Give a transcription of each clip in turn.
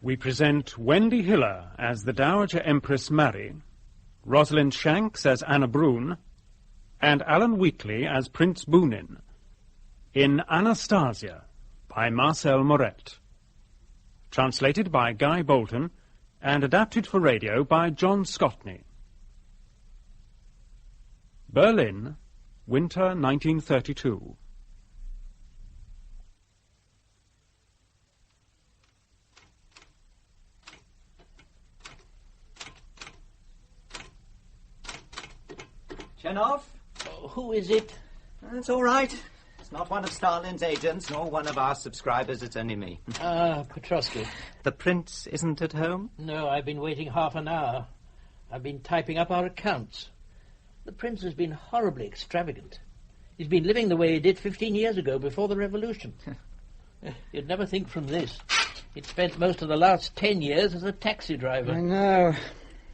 we present Wendy Hiller as the Dowager Empress Mary, Rosalind Shanks as Anna Broun, and Alan Wheatley as Prince Bounine, in Anastasia by Marcelle Maurette. Translated by Guy Bolton and adapted for radio by John Scotney. Berlin, winter 1932. Chenov? Oh, who is it? It's all right. It's not one of Stalin's agents, nor one of our subscribers. It's only me. Petrovsky. The prince isn't at home? No, I've been waiting half an hour. I've been typing up our accounts. The prince has been horribly extravagant. He's been living the way he did 15 years ago, before the revolution. You'd never think from this. He'd spent most of the last 10 years as a taxi driver. I know.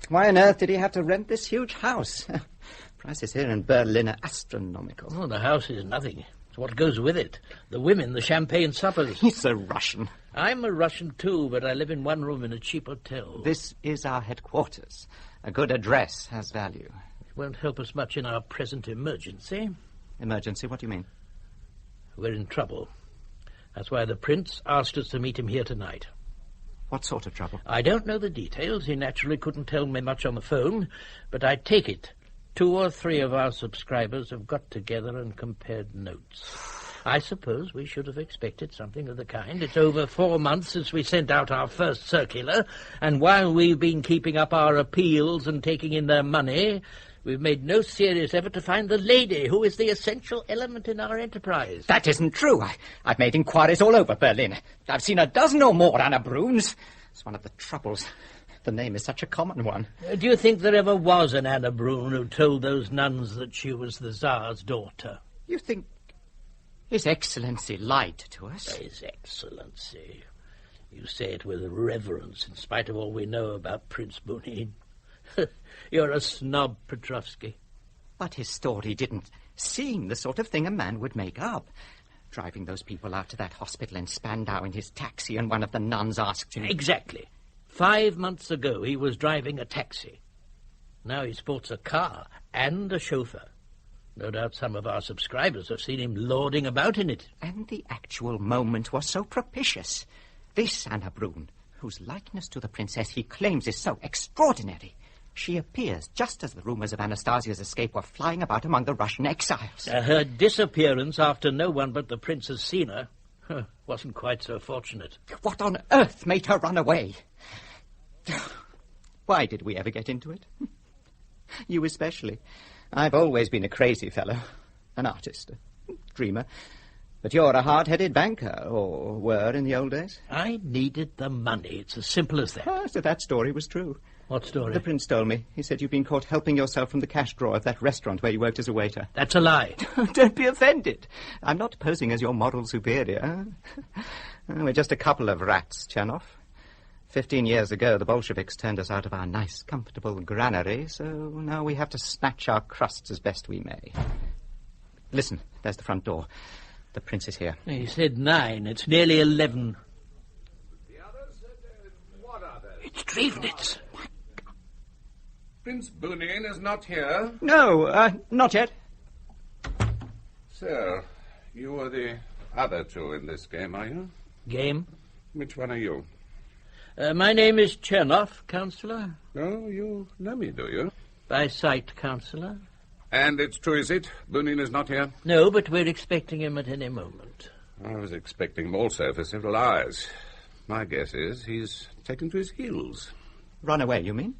Why on earth did he have to rent this huge house? Prices here in Berlin are astronomical. Oh, the house is nothing. It's what goes with it. The women, the champagne suppers. He's a Russian. I'm a Russian too, but I live in one room in a cheap hotel. This is our headquarters. A good address has value. It won't help us much in our present emergency. Emergency? What do you mean? We're in trouble. That's why the prince asked us to meet him here tonight. What sort of trouble? I don't know the details. He naturally couldn't tell me much on the phone, but I take it 2 or 3 of our subscribers have got together and compared notes. I suppose we should have expected something of the kind. It's over 4 months since we sent out our first circular, and while we've been keeping up our appeals and taking in their money, we've made no serious effort to find the lady who is the essential element in our enterprise. That isn't true. I've made inquiries all over Berlin. I've seen a dozen or more Anna Bruns. It's one of the troubles. The name is such a common one. Do you think there ever was an Anna Broun who told those nuns that she was the Tsar's daughter? You think His Excellency lied to us? His Excellency. You say it with reverence, in spite of all we know about Prince Bounine. You're a snob, Petrovsky. But his story didn't seem the sort of thing a man would make up. Driving those people out to that hospital in Spandau in his taxi, and one of the nuns asked him... Exactly. 5 months ago, he was driving a taxi. Now he sports a car and a chauffeur. No doubt some of our subscribers have seen him lording about in it. And the actual moment was so propitious. This Anna Broun, whose likeness to the princess he claims is so extraordinary, she appears just as the rumors of Anastasia's escape were flying about among the Russian exiles. Her disappearance after no one but the prince has seen her wasn't quite so fortunate. What on earth made her run away? Why did we ever get into it? You especially. I've always been a crazy fellow, an artist, a dreamer. But you're a hard-headed banker, or were in the old days. I needed the money. It's as simple as that. Ah, so that story was true. What story? The prince told me. He said you'd been caught helping yourself from the cash drawer of that restaurant where you worked as a waiter. That's a lie. Don't be offended. I'm not posing as your moral superior. We're just a couple of rats, Chenov. 15 years ago, the Bolsheviks turned us out of our nice, comfortable granary, so now we have to snatch our crusts as best we may. Listen, there's the front door. The prince is here. He said 9. It's nearly 11. The others said, what others? It's Drevnitz. Prince Bounine is not here. No, not yet. So, you are the other 2 in this game, are you? Game? Which one are you? My name is Chernov, Councillor. Oh, you know me, do you? By sight, Councillor. And it's true, is it? Bounine is not here? No, but we're expecting him at any moment. I was expecting him also for several hours. My guess is he's taken to his heels. Run away, you mean?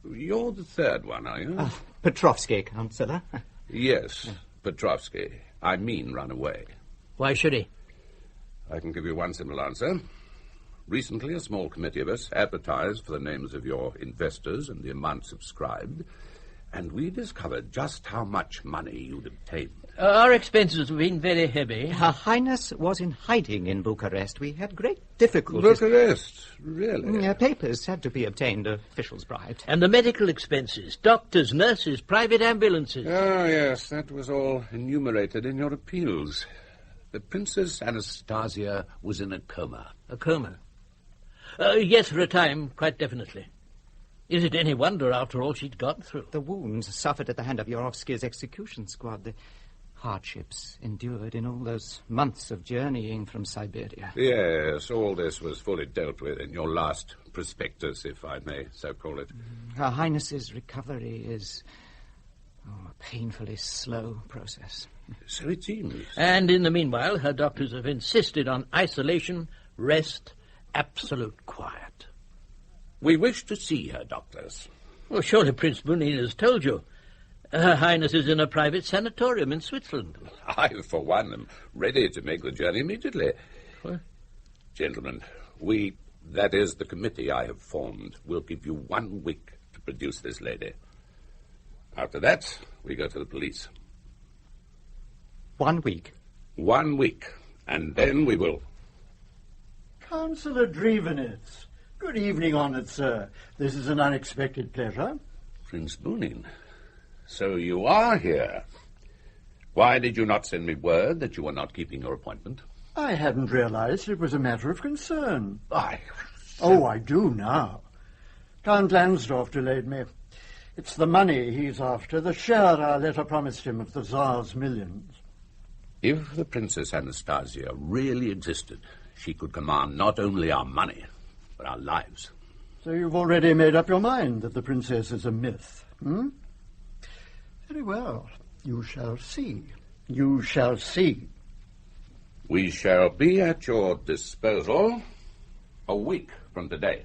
You're the 3rd one, are you? Petrovsky, Councillor. Yes, Petrovsky. I mean run away. Why should he? I can give you one simple answer. Recently, a small committee of us advertised for the names of your investors and the amount subscribed, and we discovered just how much money you'd obtained. Our expenses have been very heavy. Her Highness was in hiding in Bucharest. We had great difficulties. Bucharest? Really? Papers had to be obtained, officials bribed. And the medical expenses, doctors, nurses, private ambulances. Oh, yes, that was all enumerated in your appeals. The Princess Anastasia was in a coma. A coma? Yes, for a time, quite definitely. Is it any wonder, after all she'd gone through? The wounds suffered at the hand of Yorovsky's execution squad, the hardships endured in all those months of journeying from Siberia. Yes, all this was fully dealt with in your last prospectus, if I may so call it. Her Highness's recovery is a painfully slow process. So it seems. And in the meanwhile, her doctors have insisted on isolation, rest, absolute quiet. We wish to see her, doctors. Well, surely Prince Bounine has told you. Her Highness is in a private sanatorium in Switzerland. I, for one, am ready to make the journey immediately. What? Gentlemen, that is the committee I have formed, will give you 1 week to produce this lady. After that, we go to the police. 1 week? 1 week, and then we will... Councillor Drevenitz. Good evening, honoured sir. This is an unexpected pleasure. Prince Bounine, so you are here. Why did you not send me word that you were not keeping your appointment? I hadn't realised it was a matter of concern. I do now. Count Lansdorff delayed me. It's the money he's after, the share our letter promised him of the Tsar's millions. If the Princess Anastasia really existed, she could command not only our money, but our lives. So you've already made up your mind that the princess is a myth, hmm? Very well. You shall see. You shall see. We shall be at your disposal a week from today.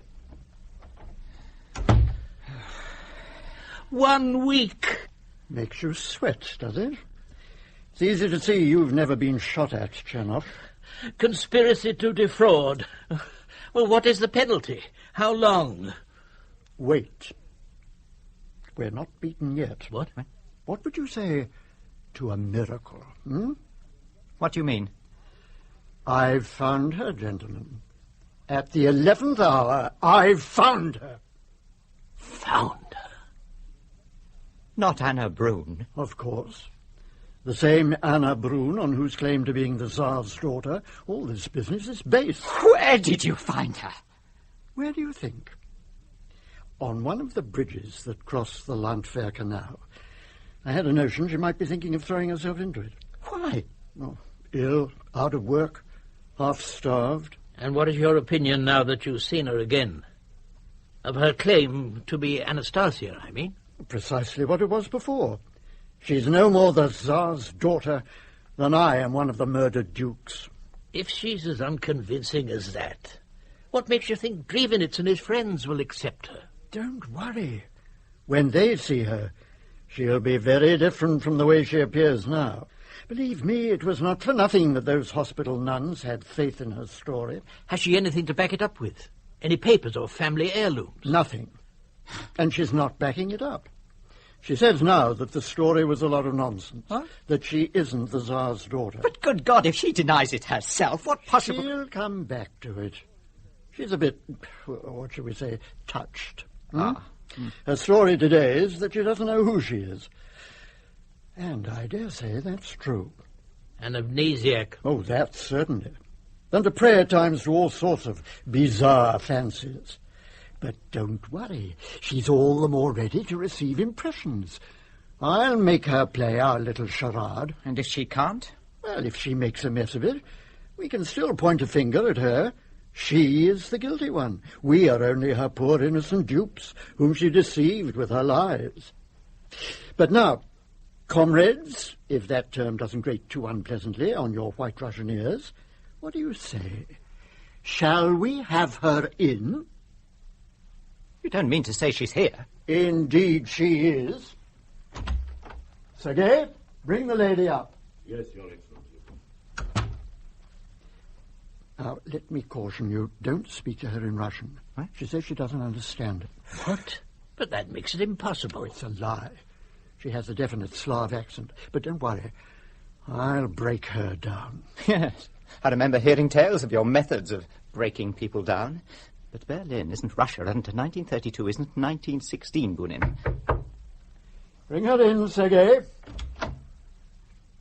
1 week! Makes you sweat, does it? It's easy to see you've never been shot at, Chernoff. Conspiracy to defraud. Well, what is the penalty? How long? Wait. We're not beaten yet. What? What would you say to a miracle, hmm? What do you mean? I've found her, gentlemen. At the 11th hour, I've found her. Found her? Not Anna Broun. Of course. The same Anna Broun on whose claim to being the Tsar's daughter all this business is based. Where did you find her? Where do you think? On one of the bridges that cross the Landwehr Canal. I had a notion she might be thinking of throwing herself into it. Why? Oh, ill, out of work, half-starved. And what is your opinion now that you've seen her again? Of her claim to be Anastasia, I mean? Precisely what it was before. She's no more the Tsar's daughter than I am one of the murdered dukes. If she's as unconvincing as that, what makes you think Drevenitz and his friends will accept her? Don't worry. When they see her, she'll be very different from the way she appears now. Believe me, it was not for nothing that those hospital nuns had faith in her story. Has she anything to back it up with? Any papers or family heirlooms? Nothing. And she's not backing it up. She says now that the story was a lot of nonsense. What? That she isn't the Tsar's daughter. But good God, if she denies it herself, what possible... She'll come back to it. She's a bit, what shall we say, touched. Her story today is that she doesn't know who she is. And I dare say that's true. An amnesiac. Oh, that certainly. And a prey at times to all sorts of bizarre fancies. But don't worry, she's all the more ready to receive impressions. I'll make her play our little charade. And if she can't? Well, if she makes a mess of it, we can still point a finger at her. She is the guilty one. We are only her poor innocent dupes, whom she deceived with her lies. But now, comrades, if that term doesn't grate too unpleasantly on your White Russian ears, what do you say? Shall we have her in? You don't mean to say she's here? Indeed she is. Sergei, bring the lady up. Yes, Your Excellency. Now, let me caution you, don't speak to her in Russian. What? She says she doesn't understand it. What? But that makes it impossible. Oh, it's a lie. She has a definite Slav accent. But don't worry, I'll break her down. Yes. I remember hearing tales of your methods of breaking people down. But Berlin isn't Russia, and 1932 isn't 1916, Bounine. Bring her in, Sergei.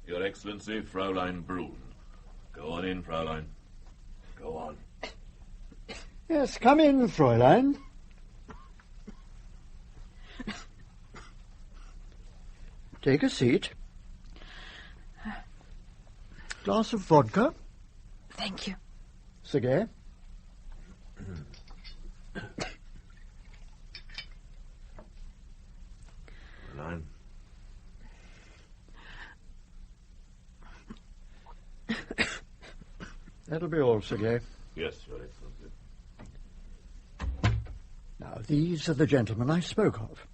Your Excellency, Fräulein Broun. Go on in, Fräulein. Go on. Yes, come in, Fräulein. Take a seat. Glass of vodka? Thank you. Cigar? Fräulein. That'll be all, Cigar. Yes, Your Excellency. Now, these are the gentlemen I spoke of.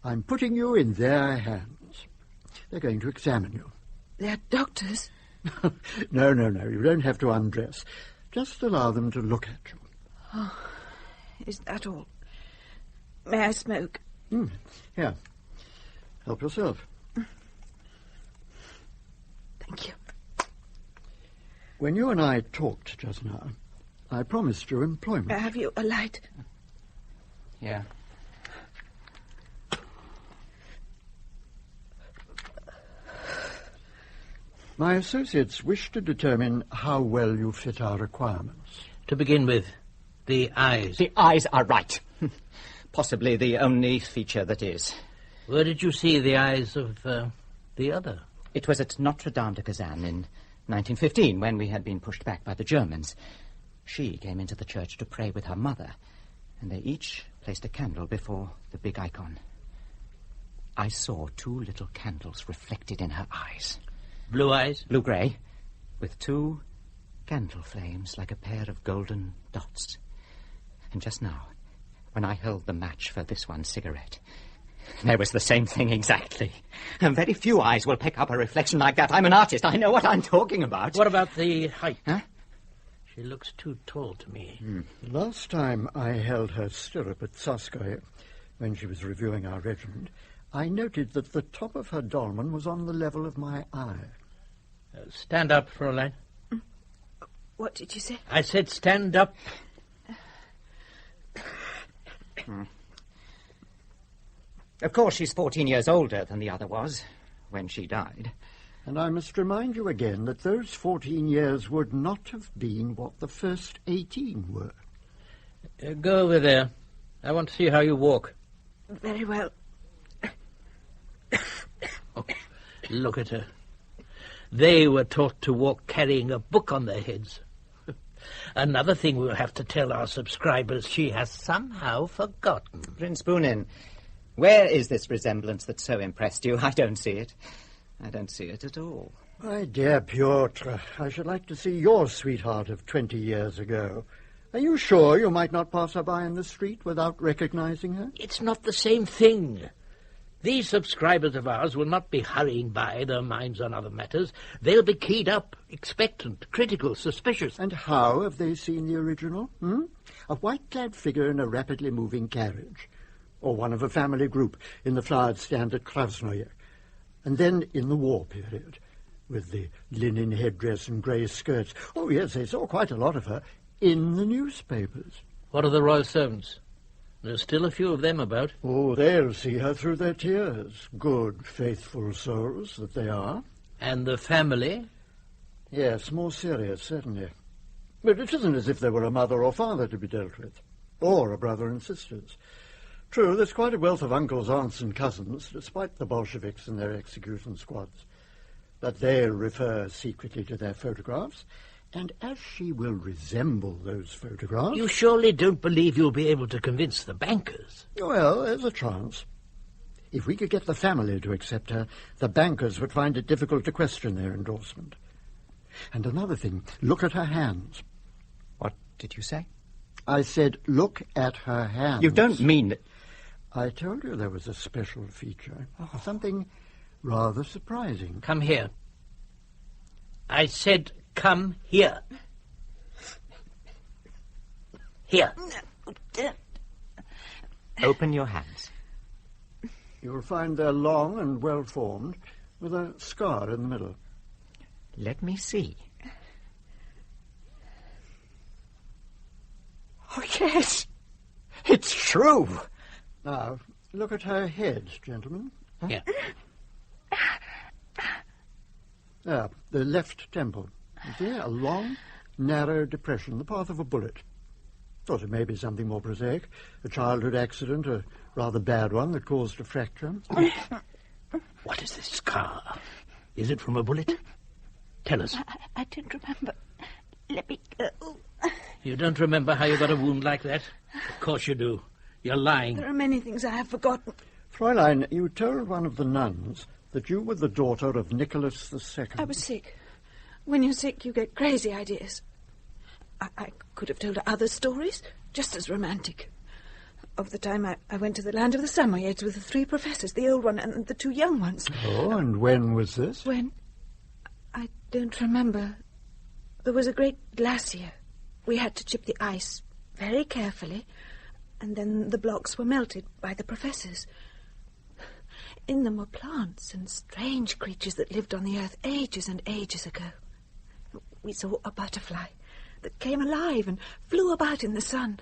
I'm putting you in their hands. They're going to examine you. They're doctors. No. You don't have to undress. Just allow them to look at you. Oh, is that all? May I smoke? Here. Help yourself. Thank you. When you and I talked just now, I promised you employment. Have you a light? Yeah. My associates wish to determine how well you fit our requirements. To begin with, the eyes. The eyes are right. Possibly the only feature that is. Where did you see the eyes of the other? It was at Notre Dame de Kazan in 1915, when we had been pushed back by the Germans. She came into the church to pray with her mother, and they each placed a candle before the big icon. I saw 2 little candles reflected in her eyes. Blue eyes? Blue-grey, with 2 candle flames like a pair of golden dots. And just now, when I held the match for this one cigarette, there was the same thing exactly. And very few eyes will pick up a reflection like that. I'm an artist. I know what I'm talking about. What about the height? Huh? She looks too tall to me. Last time I held her stirrup at Tsarskoye, when she was reviewing our regiment, I noted that the top of her dolman was on the level of my eye. Stand up, Fräulein. What did you say? I said stand up. Of course, she's 14 years older than the other was when she died. And I must remind you again that those 14 years would not have been what the first 18 were. Go over there. I want to see how you walk. Very well. Oh, look at her. They were taught to walk carrying a book on their heads. Another thing we'll have to tell our subscribers, she has somehow forgotten. Prince Bounine, where is this resemblance that so impressed you? I don't see it. I don't see it at all. My dear Piotr, I should like to see your sweetheart of 20 years ago. Are you sure you might not pass her by in the street without recognizing her? It's not the same thing. These subscribers of ours will not be hurrying by, their minds on other matters. They'll be keyed up, expectant, critical, suspicious. And how have they seen the original? A white-clad figure in a rapidly moving carriage, or one of a family group in the flowered stand at Krasnoye, and then in the war period, with the linen headdress and grey skirts. Oh, yes, they saw quite a lot of her in the newspapers. What of the royal servants? There's still a few of them about. Oh, they'll see her through their tears. Good, faithful souls that they are. And the family? Yes, more serious, certainly. But it isn't as if there were a mother or father to be dealt with, or a brother and sisters. True, there's quite a wealth of uncles, aunts and cousins, despite the Bolsheviks and their execution squads. But they'll refer secretly to their photographs, and as she will resemble those photographs... You surely don't believe you'll be able to convince the bankers? Well, there's a chance. If we could get the family to accept her, the bankers would find it difficult to question their endorsement. And another thing, look at her hands. What did you say? I said, look at her hands. You don't mean that... I told you there was a special feature. Something rather surprising. Come here. I said, come here. Here. Open your hands. You'll find they're long and well-formed, with a scar in the middle. Let me see. Oh, yes. It's true. Now, look at her head, gentlemen. Here. There, the left temple. You see, a long, narrow depression, the path of a bullet. Thought it may be something more prosaic. A childhood accident, a rather bad one that caused a fracture. What is this scar? Is it from a bullet? Tell us. I don't remember. Let me go. You don't remember how you got a wound like that? Of course you do. You're lying. There are many things I have forgotten. Fräulein, you told one of the nuns that you were the daughter of Nicholas II. I was sick. When you're sick, you get crazy ideas. I could have told her other stories, just as romantic. Of the time I went to the land of the Samoyeds with the 3 professors, the old one and the 2 young ones. Oh, and when was this? When? I don't remember. There was a great glacier. We had to chip the ice very carefully, and then the blocks were melted by the professors. In them were plants and strange creatures that lived on the earth ages and ages ago. We saw a butterfly that came alive and flew about in the sun.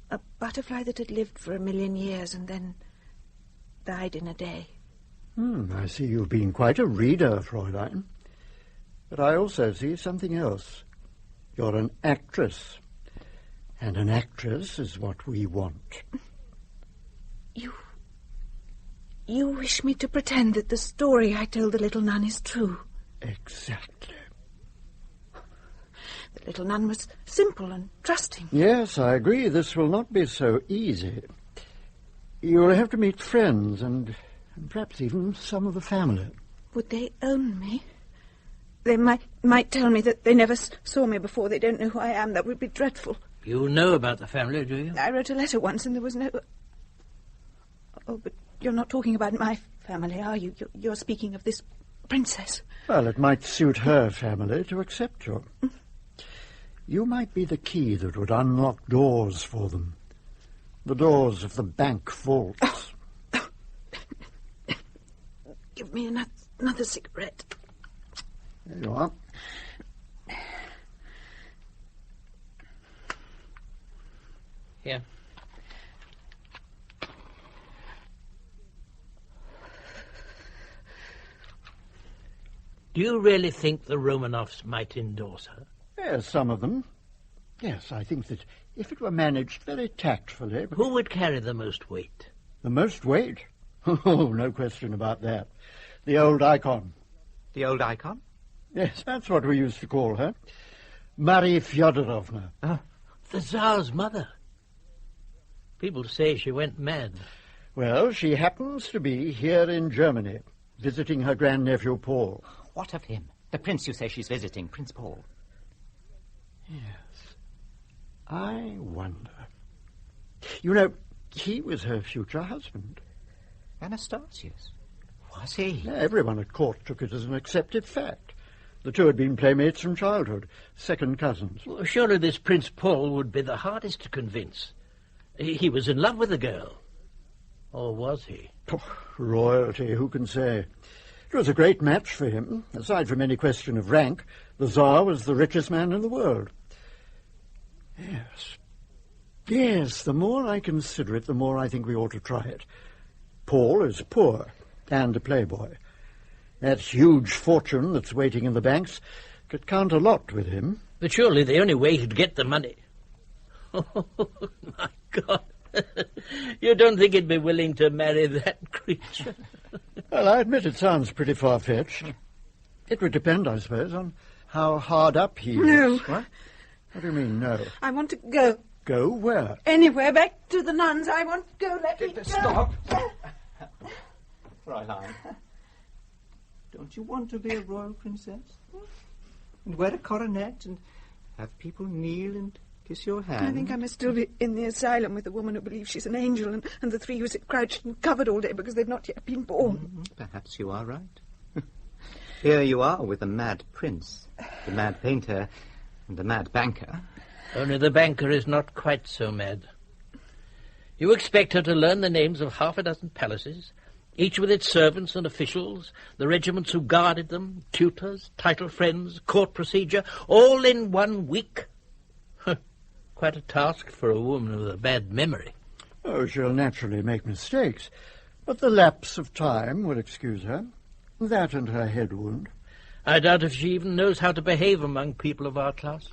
A butterfly that had lived for 1,000,000 years and then died in a day. I see you've been quite a reader, Fräulein. But I also see something else. You're an actress. And an actress is what we want. You wish me to pretend that the story I told the little nun is true? Exactly. The little nun was simple and trusting. Yes, I agree. This will not be so easy. You'll have to meet friends and perhaps even some of the family. Would they own me? They might tell me that they never saw me before. They don't know who I am. That would be dreadful. You know about the family, do you? I wrote a letter once and there was no... Oh, but you're not talking about my family, are you? You're speaking of this princess. Well, it might suit her family to accept you. You might be the key that would unlock doors for them. The doors of the bank vaults. Give me another cigarette. There you are. Here. Do you really think the Romanovs might endorse her? Yes, some of them. Yes, I think that if it were managed very tactfully... Who would carry the most weight? The most weight? Oh, no question about that. The old icon. The old icon? Yes, that's what we used to call her. Marie Fyodorovna. The Tsar's mother. People say she went mad. Well, she happens to be here in Germany, visiting her grandnephew Paul. What of him? The prince you say she's visiting, Prince Paul. Yes. I wonder. You know, he was her future husband. Anastasia's? Was he? Everyone at court took it as an accepted fact. The two had been playmates from childhood, second cousins. Well, surely this Prince Paul would be the hardest to convince. He was in love with the girl. Or was he? Oh, royalty, who can say? It was a great match for him. Aside from any question of rank, the Tsar was the richest man in the world. Yes, the more I consider it, the more I think we ought to try it. Paul is poor and a playboy. That huge fortune that's waiting in the banks could count a lot with him. But surely the only way he'd get the money... Oh, my God. You don't think he'd be willing to marry that creature? Well, I admit it sounds pretty far-fetched. It would depend, I suppose, on how hard up he No. is. What? What do you mean, no? I want to go. Go where? Anywhere, back to the nuns. I want to go. Let me go. Stop! Fräulein, don't you want to be a royal princess? And wear a coronet and have people kneel and kiss your hand? I think I must still be in the asylum with the woman who believes she's an angel and the 3 who sit crouched and covered all day because they've not yet been born. Perhaps you are right. Here you are with the mad prince, the mad painter, and the mad banker. Only the banker is not quite so mad. You expect her to learn the names of 6 palaces, each with its servants and officials, the regiments who guarded them, tutors, title friends, court procedure, all in 1 week? Quite a task for a woman with a bad memory. Oh, she'll naturally make mistakes, but the lapse of time will excuse her. That and her head wound. I doubt if she even knows how to behave among people of our class.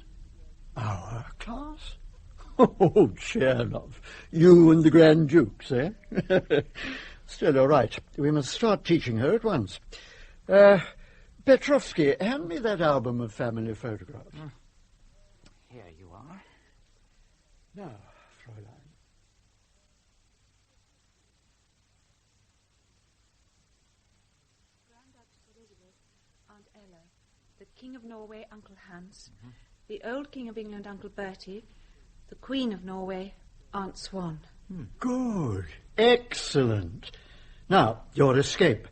Our class? Oh, Chernov, you and the Grand Dukes, eh? Still, you're right. We must start teaching her at once. Petrovsky, hand me that album of family photographs. Here you are. Now, Fräulein. Grand Duchess Elizabeth, Aunt Ella, the King of Norway, Uncle Hans, the old King of England, Uncle Bertie, the Queen of Norway, Aunt Swan. Good. Excellent. Now, your escape.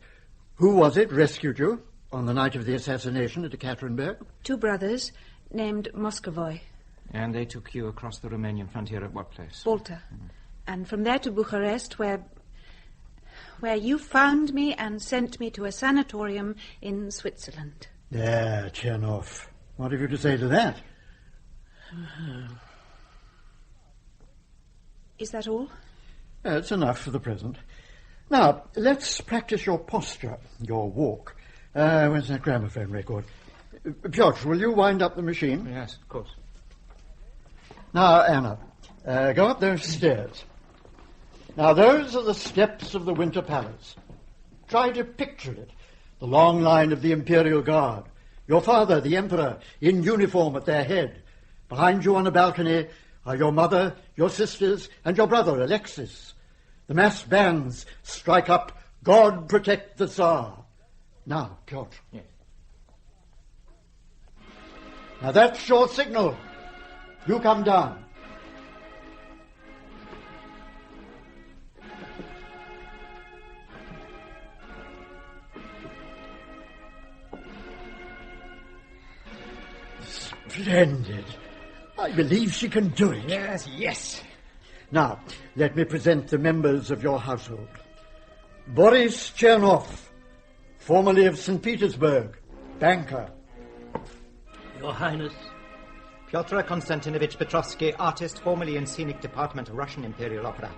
Who was it rescued you on the night of the assassination at Ekaterinburg? 2 brothers named Moscovoy, And they took you across the Romanian frontier at what place? Balta, and from there to Bucharest, where you found me and sent me to a sanatorium in Switzerland. There, Chernov. What have you to say to that? Is that all? It's enough for the present. Now, let's practice your posture, your walk. Where's that gramophone record? Piotr, will you wind up the machine? Yes, of course. Now, Anna, go up those stairs. Now, those are the steps of the Winter Palace. Try to picture it. The long line of the Imperial Guard. Your father, the Emperor, in uniform at their head. Behind you on a balcony are your mother, your sisters, and your brother, Alexis. The massed bands strike up God Protect the Tsar. Now, Piotr. Yes. Now, that's your signal. You come down. Splendid. I believe she can do it. Yes. Now, let me present the members of your household. Boris Chernov, formerly of St. Petersburg, banker. Your Highness. Pyotr Konstantinovich Petrovsky, artist, formerly in scenic department of Russian Imperial Opera.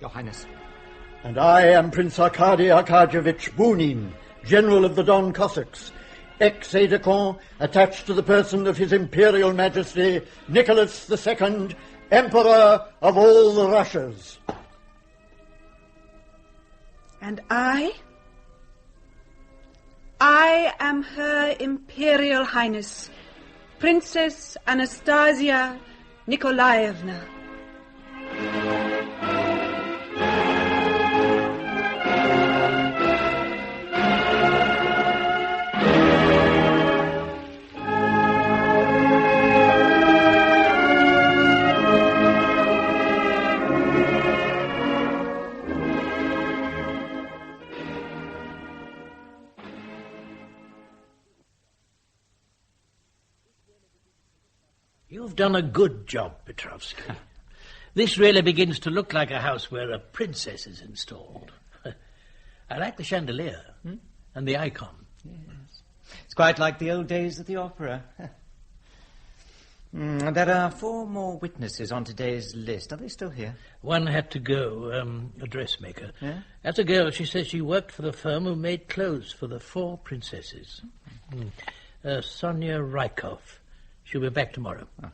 Your Highness. And I am Prince Arkady Arkadyevich Bounine, General of the Don Cossacks, ex-aide-de-camp attached to the person of His Imperial Majesty Nicholas II, Emperor of all the Russias. And I am Her Imperial Highness, Princess Anastasia Nikolaevna. You've done a good job, Petrovsky. This really begins to look like a house where a princess is installed. I like the chandelier and the icon. Yes. It's quite like the old days at the opera. There are 4 more witnesses on today's list. Are they still here? One had to go, a dressmaker. Yeah? As a girl, she says she worked for the firm who made clothes for the 4 princesses. Sonia Rykov. She'll be back tomorrow. Oh.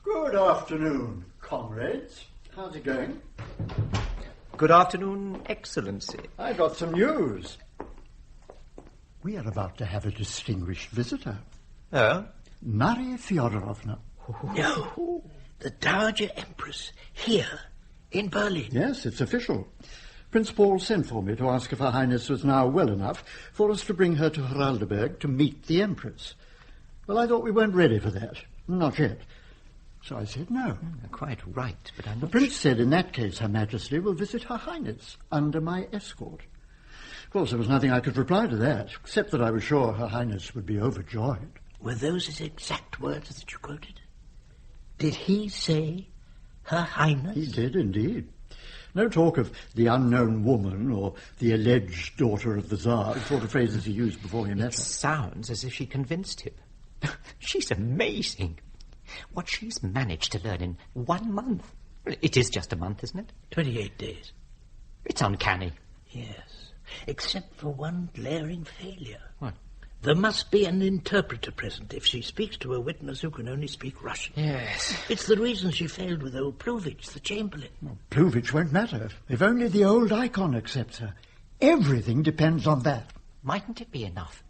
Good afternoon, comrades. How's it going? Good afternoon, Excellency. I've got some news. We are about to have a distinguished visitor. Oh? Maria Fyodorovna. No, the Dowager Empress, here, in Berlin. Yes, it's official. Prince Paul sent for me to ask if Her Highness was now well enough for us to bring her to Heraldeberg to meet the Empress. Well, I thought we weren't ready for that. Not yet. So I said no. Quite right, but I'm The not Prince said in that case Her Majesty will visit Her Highness under my escort. Of course, there was nothing I could reply to that, except that I was sure Her Highness would be overjoyed. Were those his exact words that you quoted? Did he say, Her Highness? He did indeed. No talk of the unknown woman or the alleged daughter of the Tsar, the sort of phrases he used before he met her. Sounds as if she convinced him. She's amazing. What she's managed to learn in 1 month. It is just a month, isn't it? 28 days. It's uncanny. Yes, except for one glaring failure. What? There must be an interpreter present if she speaks to a witness who can only speak Russian. Yes. It's the reason she failed with old Pluvich, the chamberlain. Well, Pluvich won't matter. If only the old icon accepts her. Everything depends on that. Mightn't it be enough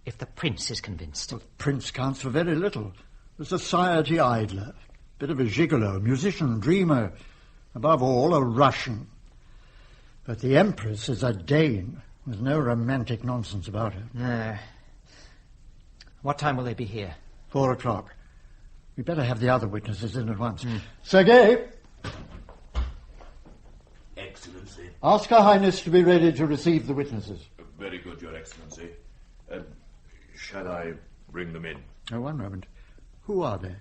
if the prince is convinced? The prince counts for very little. A society idler, bit of a gigolo, musician, dreamer, above all, a Russian. But the Empress is a Dane. There's no romantic nonsense about her. No. What time will they be here? 4 o'clock. We'd better have the other witnesses in at once. Sergei! Excellency. Ask Her Highness to be ready to receive the witnesses. Very good, Your Excellency. Shall I bring them in? Oh, one moment. Who are they?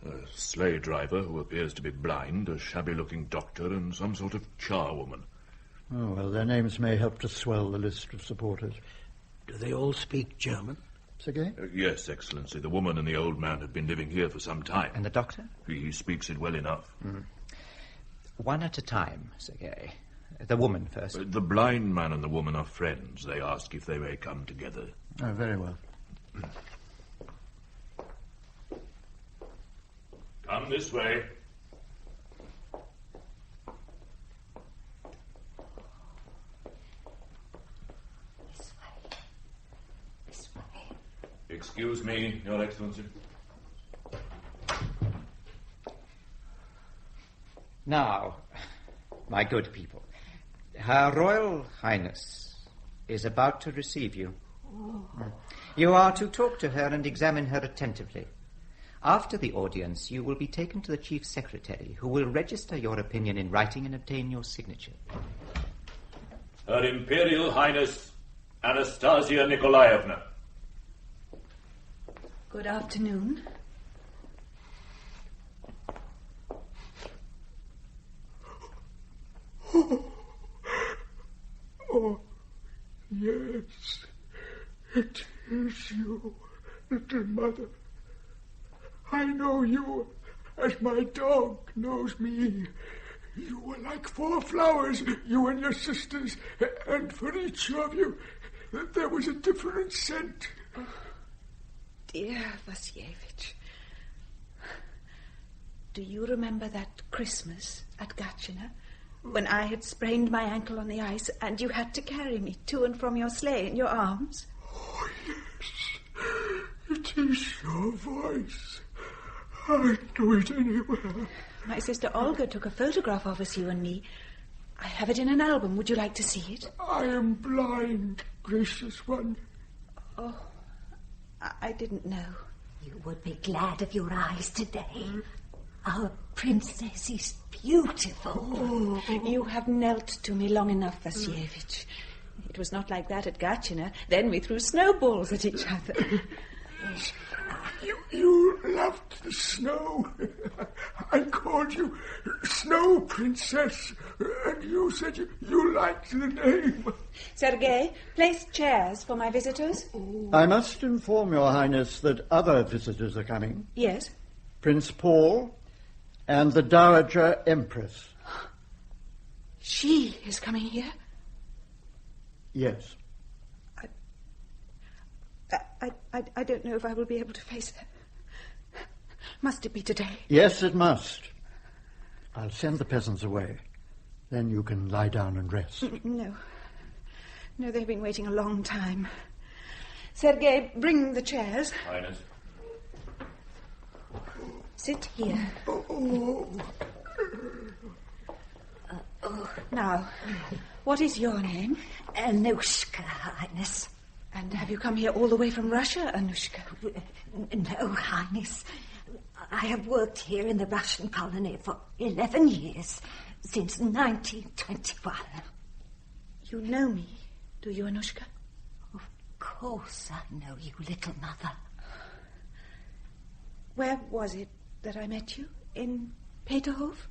A sleigh driver who appears to be blind, a shabby-looking doctor, and some sort of charwoman. Oh, well, their names may help to swell the list of supporters. Do they all speak German? Sergei? Yes, Excellency. The woman and the old man have been living here for some time. And the doctor? He speaks it well enough. One at a time, Sergei. The woman first. The blind man and the woman are friends. They ask if they may come together. Oh, very well. Come this way. This way. Excuse me, Your Excellency. Now, my good people, Her Royal Highness is about to receive you. You are to talk to her and examine her attentively. After the audience, you will be taken to the Chief Secretary, who will register your opinion in writing and obtain your signature. Her Imperial Highness, Anastasia Nikolaevna. Good afternoon. Oh, yes, it is you, little mother. I know you as my dog knows me. You were like 4 flowers, you and your sisters, and for each of you there was a different scent. Dear Vasyevich, do you remember that Christmas at Gatchina, when I had sprained my ankle on the ice and you had to carry me to and from your sleigh in your arms? Oh, yes, it is your voice. I know it anywhere. My sister Olga took a photograph of us, you and me. I have it in an album. Would you like to see it? I am blind, gracious one. Oh, I didn't know. You would be glad of your eyes today. Our princess is beautiful. Oh, you have knelt to me long enough, Vasyevich. It was not like that at Gatchina. Then we threw snowballs at each other. You loved the snow. I called you Snow Princess, and you said you liked the name. Sergei, place chairs for my visitors. I must inform Your Highness that other visitors are coming. Yes? Prince Paul and the Dowager Empress. She is coming here? Yes. I don't know if I will be able to face her. Must it be today? Yes, it must. I'll send the peasants away. Then you can lie down and rest. No. No, they've been waiting a long time. Sergei, bring the chairs. Highness. Sit here. Now, what is your name? Anushka, Highness. And have you come here all the way from Russia, Anushka? No, Highness. I have worked here in the Russian colony for 11 years, since 1921. You know me, do you, Anushka? Of course I know you, little mother. Where was it that I met you? In Peterhof?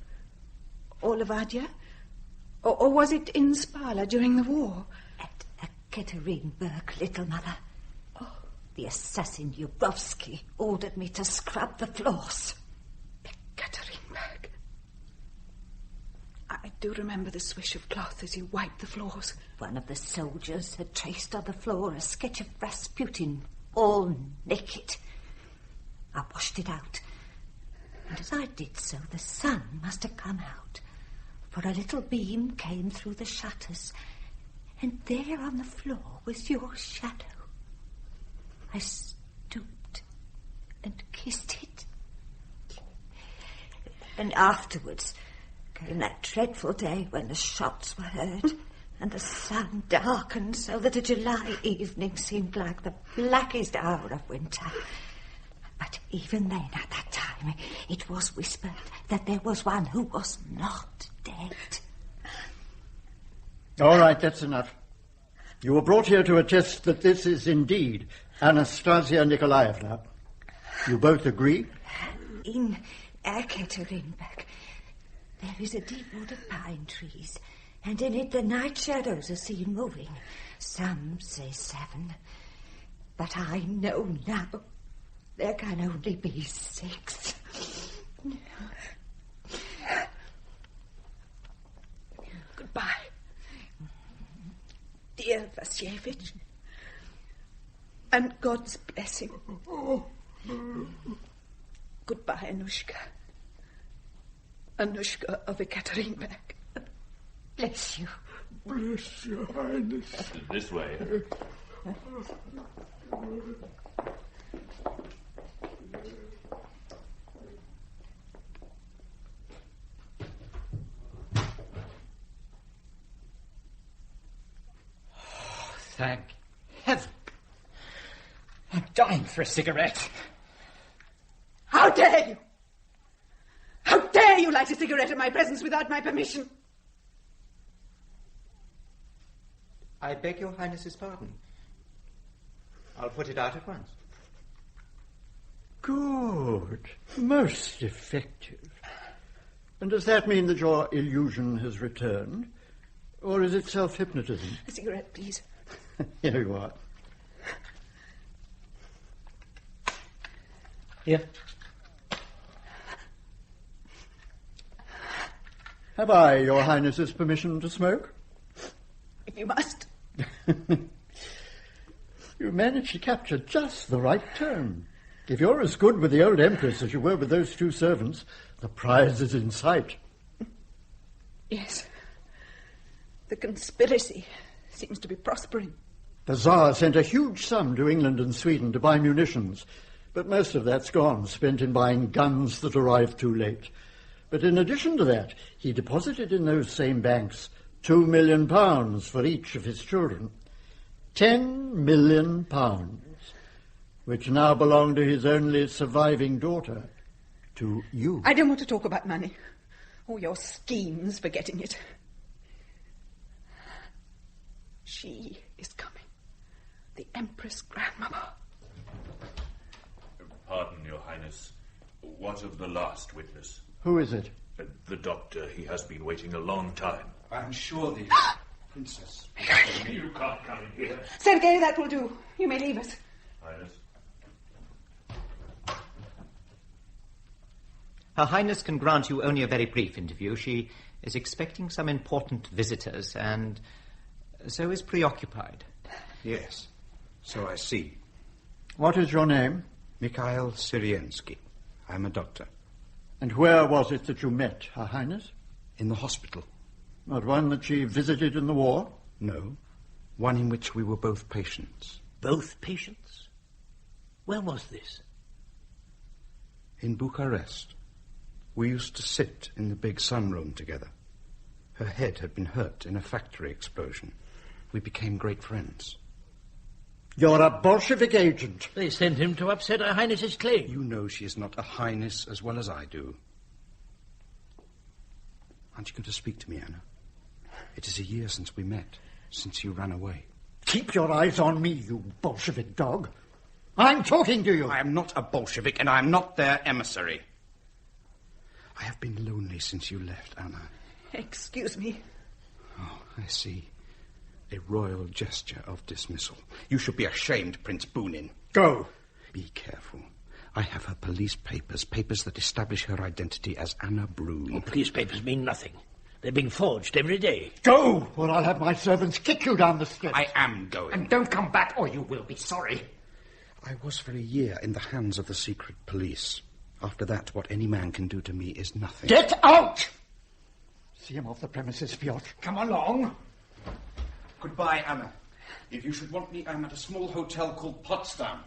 Or Levadia? Or was it in Spala during the war? At Ekaterinburg, little mother. Oh, the assassin Yubrovsky ordered me to scrub the floors. Ekaterinburg. do remember the swish of cloth as you wiped the floors. One of the soldiers had traced on the floor a sketch of Rasputin, all naked. I washed it out, and as I did so, the sun must have come out, for a little beam came through the shutters, and there on the floor was your shadow. I stooped and kissed it. And afterwards came that dreadful day when the shots were heard and the sun darkened so that a July evening seemed like the blackest hour of winter. But even then, at that time, it was whispered that there was one who was not dead. All right, that's enough. You were brought here to attest that this is indeed Anastasia Nikolaevna. You both agree? In Ekaterinburg, there is a deep wood of pine trees, and in it the night shadows are seen moving. Some say 7, but I know now there can only be 6. Goodbye, dear Vasyevich, and God's blessing. Goodbye, Anushka. Anushka of Ekaterinburg. Bless you. Bless your Highness. This way. Thank heaven. I'm dying for a cigarette. How dare you? How dare you light a cigarette in my presence without my permission? I beg your Highness's pardon. I'll put it out at once. Good. Most effective. And does that mean that your illusion has returned? Or is it self-hypnotism? A cigarette, please. Here you are. Here. Have I your Highness's permission to smoke? If you must. You managed to capture just the right tone. If you're as good with the old Empress as you were with those 2 servants, the prize is in sight. Yes. The conspiracy seems to be prospering. The Tsar sent a huge sum to England and Sweden to buy munitions, but most of that's gone, spent in buying guns that arrived too late. But in addition to that, he deposited in those same banks £2 million for each of his children. £10 million, which now belong to his only surviving daughter, to you. I don't want to talk about money, or your schemes for getting it. She is coming. The Empress grandmother. Pardon, Your Highness. What of the last witness? Who is it? The doctor. He has been waiting a long time. I'm sure the princess... You can't come in here. Sergei, that will do. You may leave us. Highness. Her Highness can grant you only a very brief interview. She is expecting some important visitors and so is preoccupied. Yes, so I see. What is your name? Mikhail Syriensky. I'm a doctor. And where was it that you met, Her Highness? In the hospital. Not one that she visited in the war? No, one in which we were both patients. Both patients? Where was this? In Bucharest. We used to sit in the big sunroom together. Her head had been hurt in a factory explosion. We became great friends. You're a Bolshevik agent. They sent him to upset Her Highness's claim. You know she is not a highness as well as I do. Aren't you going to speak to me, Anna? It is a year since we met, since you ran away. Keep your eyes on me, you Bolshevik dog. I'm talking to you. I am not a Bolshevik, and I am not their emissary. I have been lonely since you left, Anna. Excuse me. Oh, I see. A royal gesture of dismissal. You should be ashamed, Prince Bounine. Go. Be careful. I have her police papers, papers that establish her identity as Anna Broun. Oh, police papers mean nothing. They're being forged every day. Go, or I'll have my servants kick you down the steps. I am going. And don't come back, or you will be sorry. I was for a year in the hands of the secret police. After that, what any man can do to me is nothing. Get out! See him off the premises, Piotr. Come along. Goodbye, Anna. If you should want me, I'm at a small hotel called Potsdam.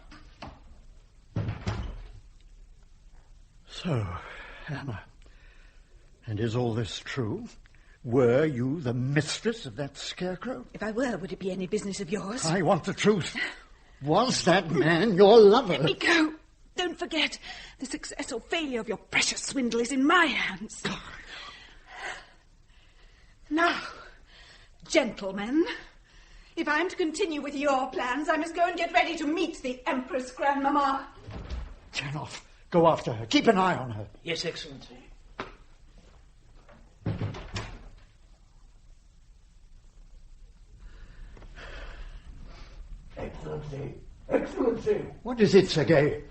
So, Anna, and is all this true? Were you the mistress of that scarecrow? If I were, would it be any business of yours? I want the truth. Was that man your lover? Let me go. Don't forget, the success or failure of your precious swindle is in my hands. Now, gentlemen, if I'm to continue with your plans, I must go and get ready to meet the Empress Grandmamma. Chanov, go after her. Keep an eye on her. Yes, Excellency. Excellency! Excellency! What is it, Sergei?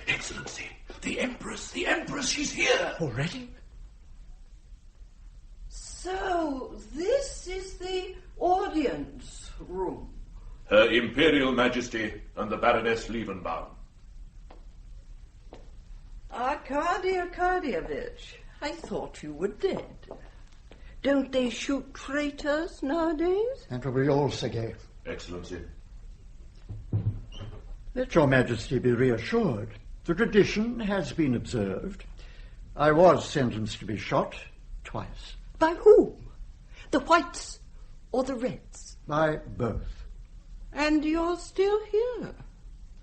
Excellency, the Empress, she's here! Already? So, this is the audience room. Her Imperial Majesty and the Baroness Liebenbaum. Arkady Arkadyevich, I thought you were dead. Don't they shoot traitors nowadays? And we all, Sergei. Excellency. Let your Majesty be reassured. The tradition has been observed. I was sentenced to be shot twice. By whom? The whites or the reds? By both. And you're still here.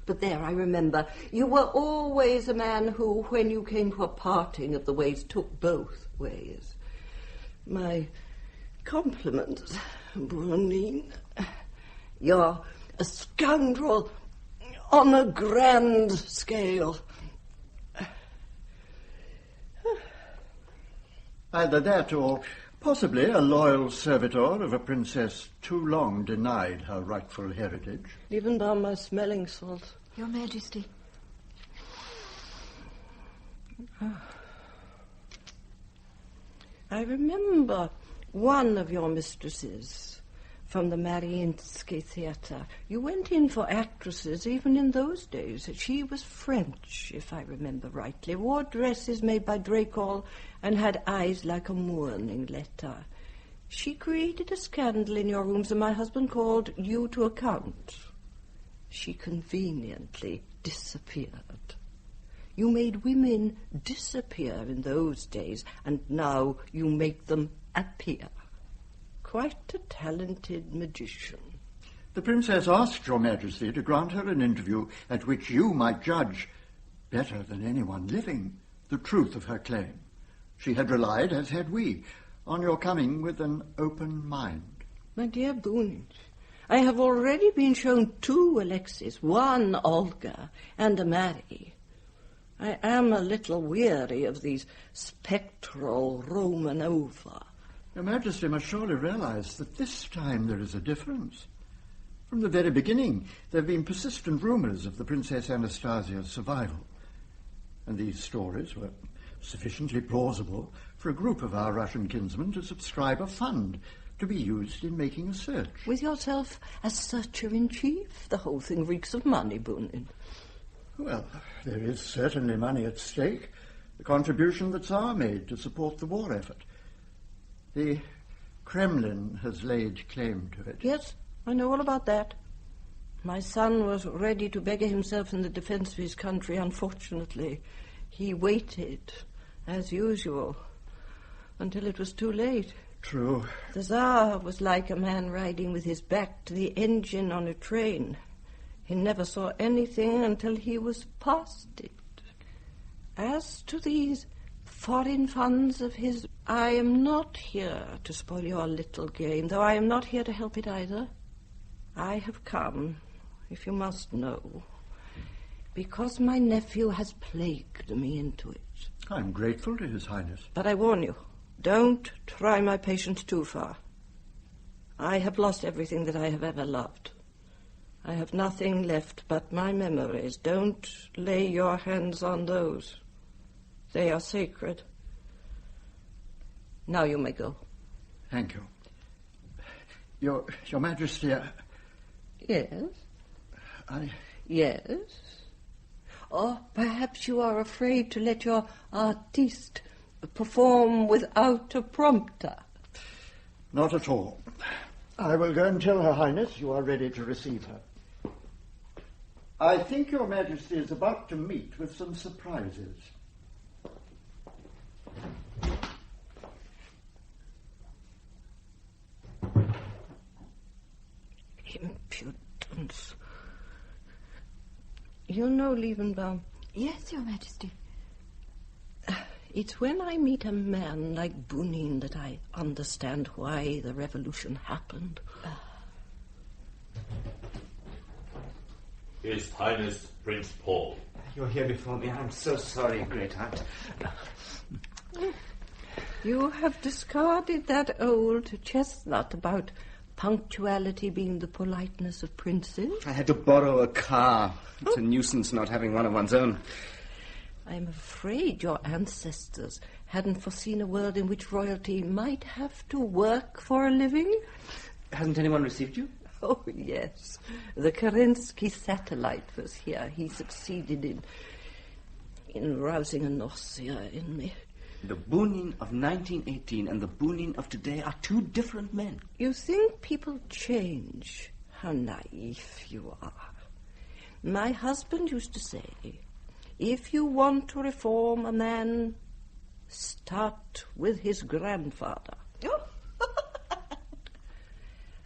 But there, I remember, you were always a man who, when you came to a parting of the ways, took both ways. My compliments, Bounine. You're a scoundrel on a grand scale. Either that or possibly a loyal servitor of a princess too long denied her rightful heritage. Even by my smelling salt. Your Majesty. I remember one of your mistresses from the Mariinsky Theatre. You went in for actresses even in those days. She was French, if I remember rightly, wore dresses made by Dracol and had eyes like a mourning letter. She created a scandal in your rooms and my husband called you to account. She conveniently disappeared. You made women disappear in those days, and now you make them appear. Quite a talented magician. The princess asked your Majesty to grant her an interview at which you might judge, better than anyone living, the truth of her claim. She had relied, as had we, on your coming with an open mind. My dear Bounine, I have already been shown 2 Alexis, 1 Olga, and a Mary. I am a little weary of these spectral Romanova. Your Majesty must surely realize that this time there is a difference. From the very beginning, there have been persistent rumors of the Princess Anastasia's survival. And these stories were sufficiently plausible for a group of our Russian kinsmen to subscribe a fund to be used in making a search. With yourself as searcher-in-chief, the whole thing reeks of money, Bounine. Well, there is certainly money at stake. The contribution the Tsar made to support the war effort. The Kremlin has laid claim to it. Yes, I know all about that. My son was ready to beggar himself in the defense of his country. Unfortunately, he waited, as usual, until it was too late. True. The Tsar was like a man riding with his back to the engine on a train. He never saw anything until he was past it. As to these foreign funds of his, I am not here to spoil your little game, though I am not here to help it either. I have come, if you must know, because my nephew has plagued me into it. I'm grateful to His Highness. But I warn you, don't try my patience too far. I have lost everything that I have ever loved. I have nothing left but my memories. Don't lay your hands on those. They are sacred. Now you may go. Thank you. Your Majesty, Yes? I... Yes? Or perhaps you are afraid to let your artiste perform without a prompter. Not at all. I will go and tell Her Highness you are ready to receive her. I think Your Majesty is about to meet with some surprises. Impudence. You know, Liebenbaum. Yes, Your Majesty. It's when I meet a man like Bounine that I understand why the revolution happened. His Highness Prince Paul. You're here before me. I'm so sorry, Greatheart. You have discarded that old chestnut about punctuality being the politeness of princes. I had to borrow a car. It's a nuisance not having one of one's own. I'm afraid your ancestors hadn't foreseen a world in which royalty might have to work for a living. Hasn't anyone received you? Oh, yes. The Kerensky satellite was here. He succeeded in rousing a nausea in me. The Bounine of 1918 and the Bounine of today are two different men. You think people change? How naive you are. My husband used to say, if you want to reform a man, start with his grandfather.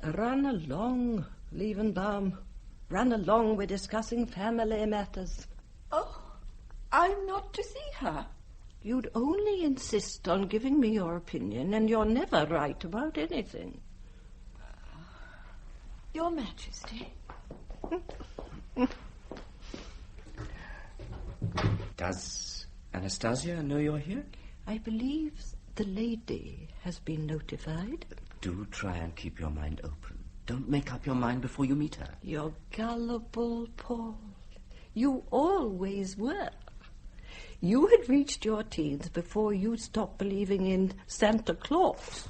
Run along, Liebenbaum. Run along, we're discussing family matters. Oh, I'm not to see her. You'd only insist on giving me your opinion, and you're never right about anything. Your Majesty. Does Anastasia know you're here? I believe the lady has been notified. Do try and keep your mind open. Don't make up your mind before you meet her. You're gullible, Paul. You always were. You had reached your teens before you stopped believing in Santa Claus.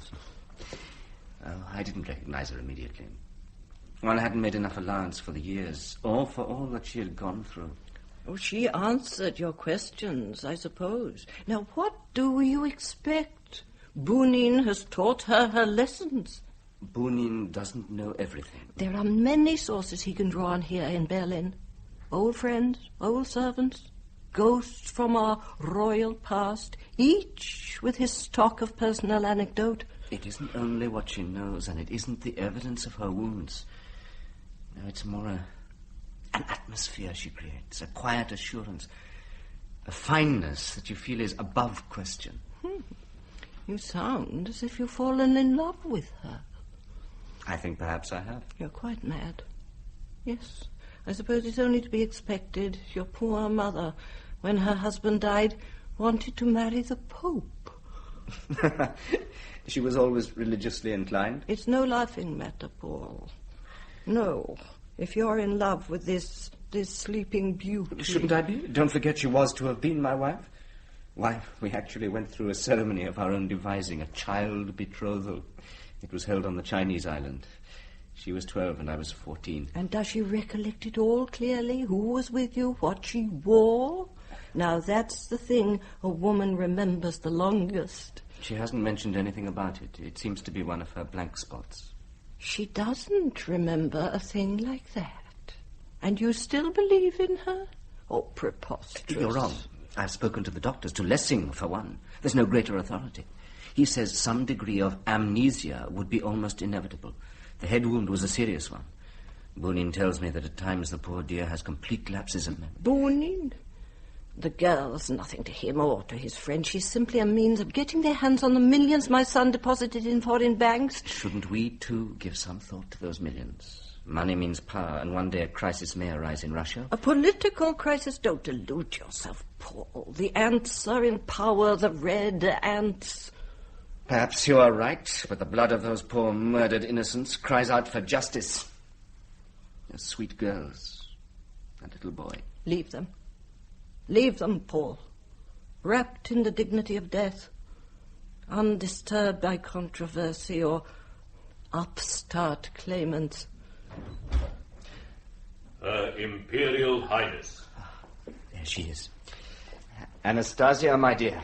Oh, I didn't recognize her immediately. One hadn't made enough allowance for the years, or for all that she had gone through. Oh, she answered your questions, I suppose. Now, what do you expect? Bounine has taught her her lessons. Bounine doesn't know everything. There are many sources he can draw on here in Berlin. Old friends, old servants, ghosts from our royal past, each with his stock of personal anecdote. It isn't only what she knows, and it isn't the evidence of her wounds. No, it's more an atmosphere she creates, a quiet assurance, a fineness that you feel is above question. You sound as if you've fallen in love with her. I think perhaps I have. You're quite mad. Yes, I suppose it's only to be expected. Your poor mother, when her husband died, wanted to marry the Pope. She was always religiously inclined? It's no laughing matter, Paul. No. If you're in love with this sleeping beauty... Shouldn't I be? Don't forget she was to have been my wife. Why, we actually went through a ceremony of our own devising, a child betrothal. It was held on the Chinese island. She was 12 and I was 14. And does she recollect it all clearly? Who was with you? What she wore? Now, that's the thing a woman remembers the longest. She hasn't mentioned anything about it. It seems to be one of her blank spots. She doesn't remember a thing like that. And you still believe in her? Oh, preposterous. You're wrong. I've spoken to the doctors, to Lessing, for one. There's no greater authority. He says some degree of amnesia would be almost inevitable. The head wound was a serious one. Bounine tells me that at times the poor dear has complete lapses of memory. Bounine? The girl's nothing to him or to his friends. She's simply a means of getting their hands on the millions my son deposited in foreign banks. Shouldn't we, too, give some thought to those millions? Money means power, and one day a crisis may arise in Russia. A political crisis? Don't delude yourself, Paul. The ants are in power, the red ants. Perhaps you are right, but the blood of those poor murdered innocents cries out for justice. Those sweet girls, that little boy. Leave them. Leave them, Paul. Wrapped in the dignity of death. undisturbed by controversy or upstart claimants. Her Imperial Highness. There she is. Anastasia, my dear,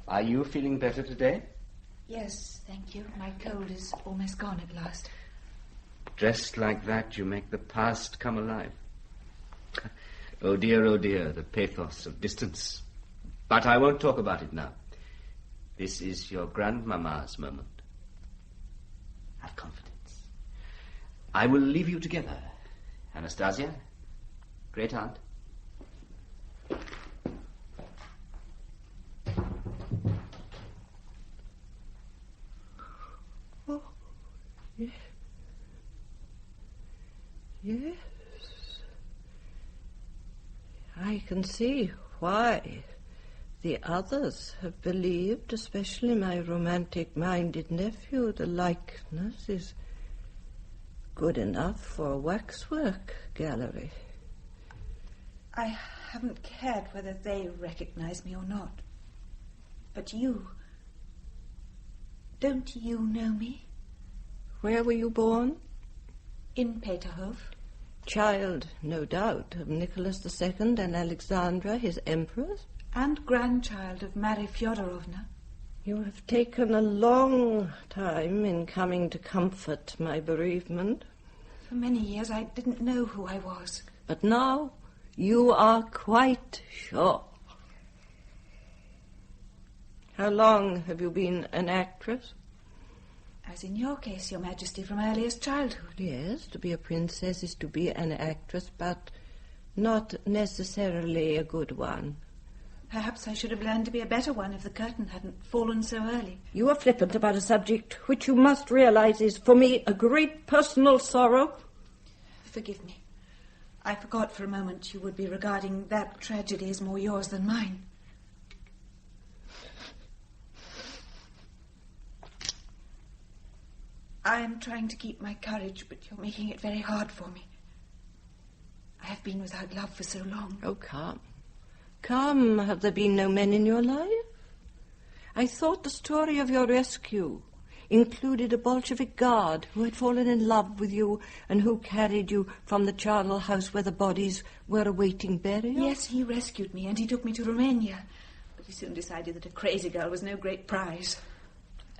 are you feeling better today? Yes, thank you. My cold is almost gone at last. Dressed like that, you make the past come alive. Oh, dear, the pathos of distance. But I won't talk about it now. This is your grandmamma's moment. Have confidence. I will leave you together. Anastasia, great aunt. Oh, yes. Yes. I can see why the others have believed, especially my romantic-minded nephew, the likeness is good enough for a waxwork gallery. I haven't cared whether they recognize me or not. But you... Don't you know me? Where were you born? In Peterhof. Child, no doubt, of Nicholas II and Alexandra, his Empress. And grandchild of Mary Fyodorovna. You have taken a long time in coming to comfort my bereavement. For many years I didn't know who I was. But now you are quite sure. How long have you been an actress? As in your case, Your Majesty, from earliest childhood. Yes, to be a princess is to be an actress, but not necessarily a good one. Perhaps I should have learned to be a better one if the curtain hadn't fallen so early. You are flippant about a subject which you must realize is, for me, a great personal sorrow. Forgive me. I forgot for a moment you would be regarding that tragedy as more yours than mine. I am trying to keep my courage, but you're making it very hard for me. I have been without love for so long. Oh, come. Come, have there been no men in your life? I thought the story of your rescue included a Bolshevik guard who had fallen in love with you and who carried you from the charnel house where the bodies were awaiting burial. Yes, he rescued me and he took me to Romania. But he soon decided that a crazy girl was no great prize.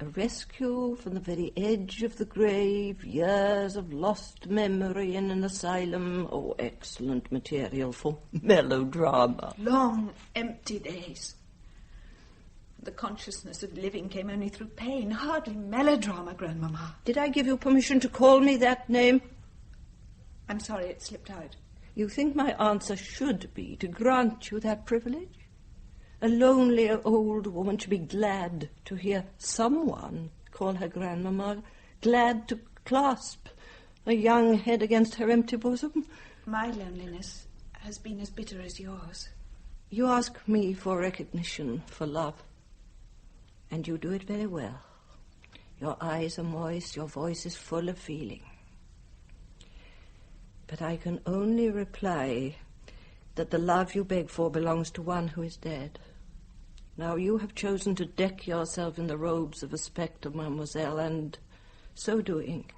A rescue from the very edge of the grave, years of lost memory in an asylum. Oh, excellent material for melodrama. Long, empty days. The consciousness of living came only through pain, hardly melodrama, Grandmamma. Did I give you permission to call me that name? I'm sorry it slipped out. You think my answer should be to grant you that privilege? A lonely old woman should be glad to hear someone call her grandmamma, glad to clasp a young head against her empty bosom. My loneliness has been as bitter as yours. You ask me for recognition, for love, and you do it very well. Your eyes are moist, your voice is full of feeling. But I can only reply that the love you beg for belongs to one who is dead. Now you have chosen to deck yourself in the robes of a spectre, mademoiselle, and so doing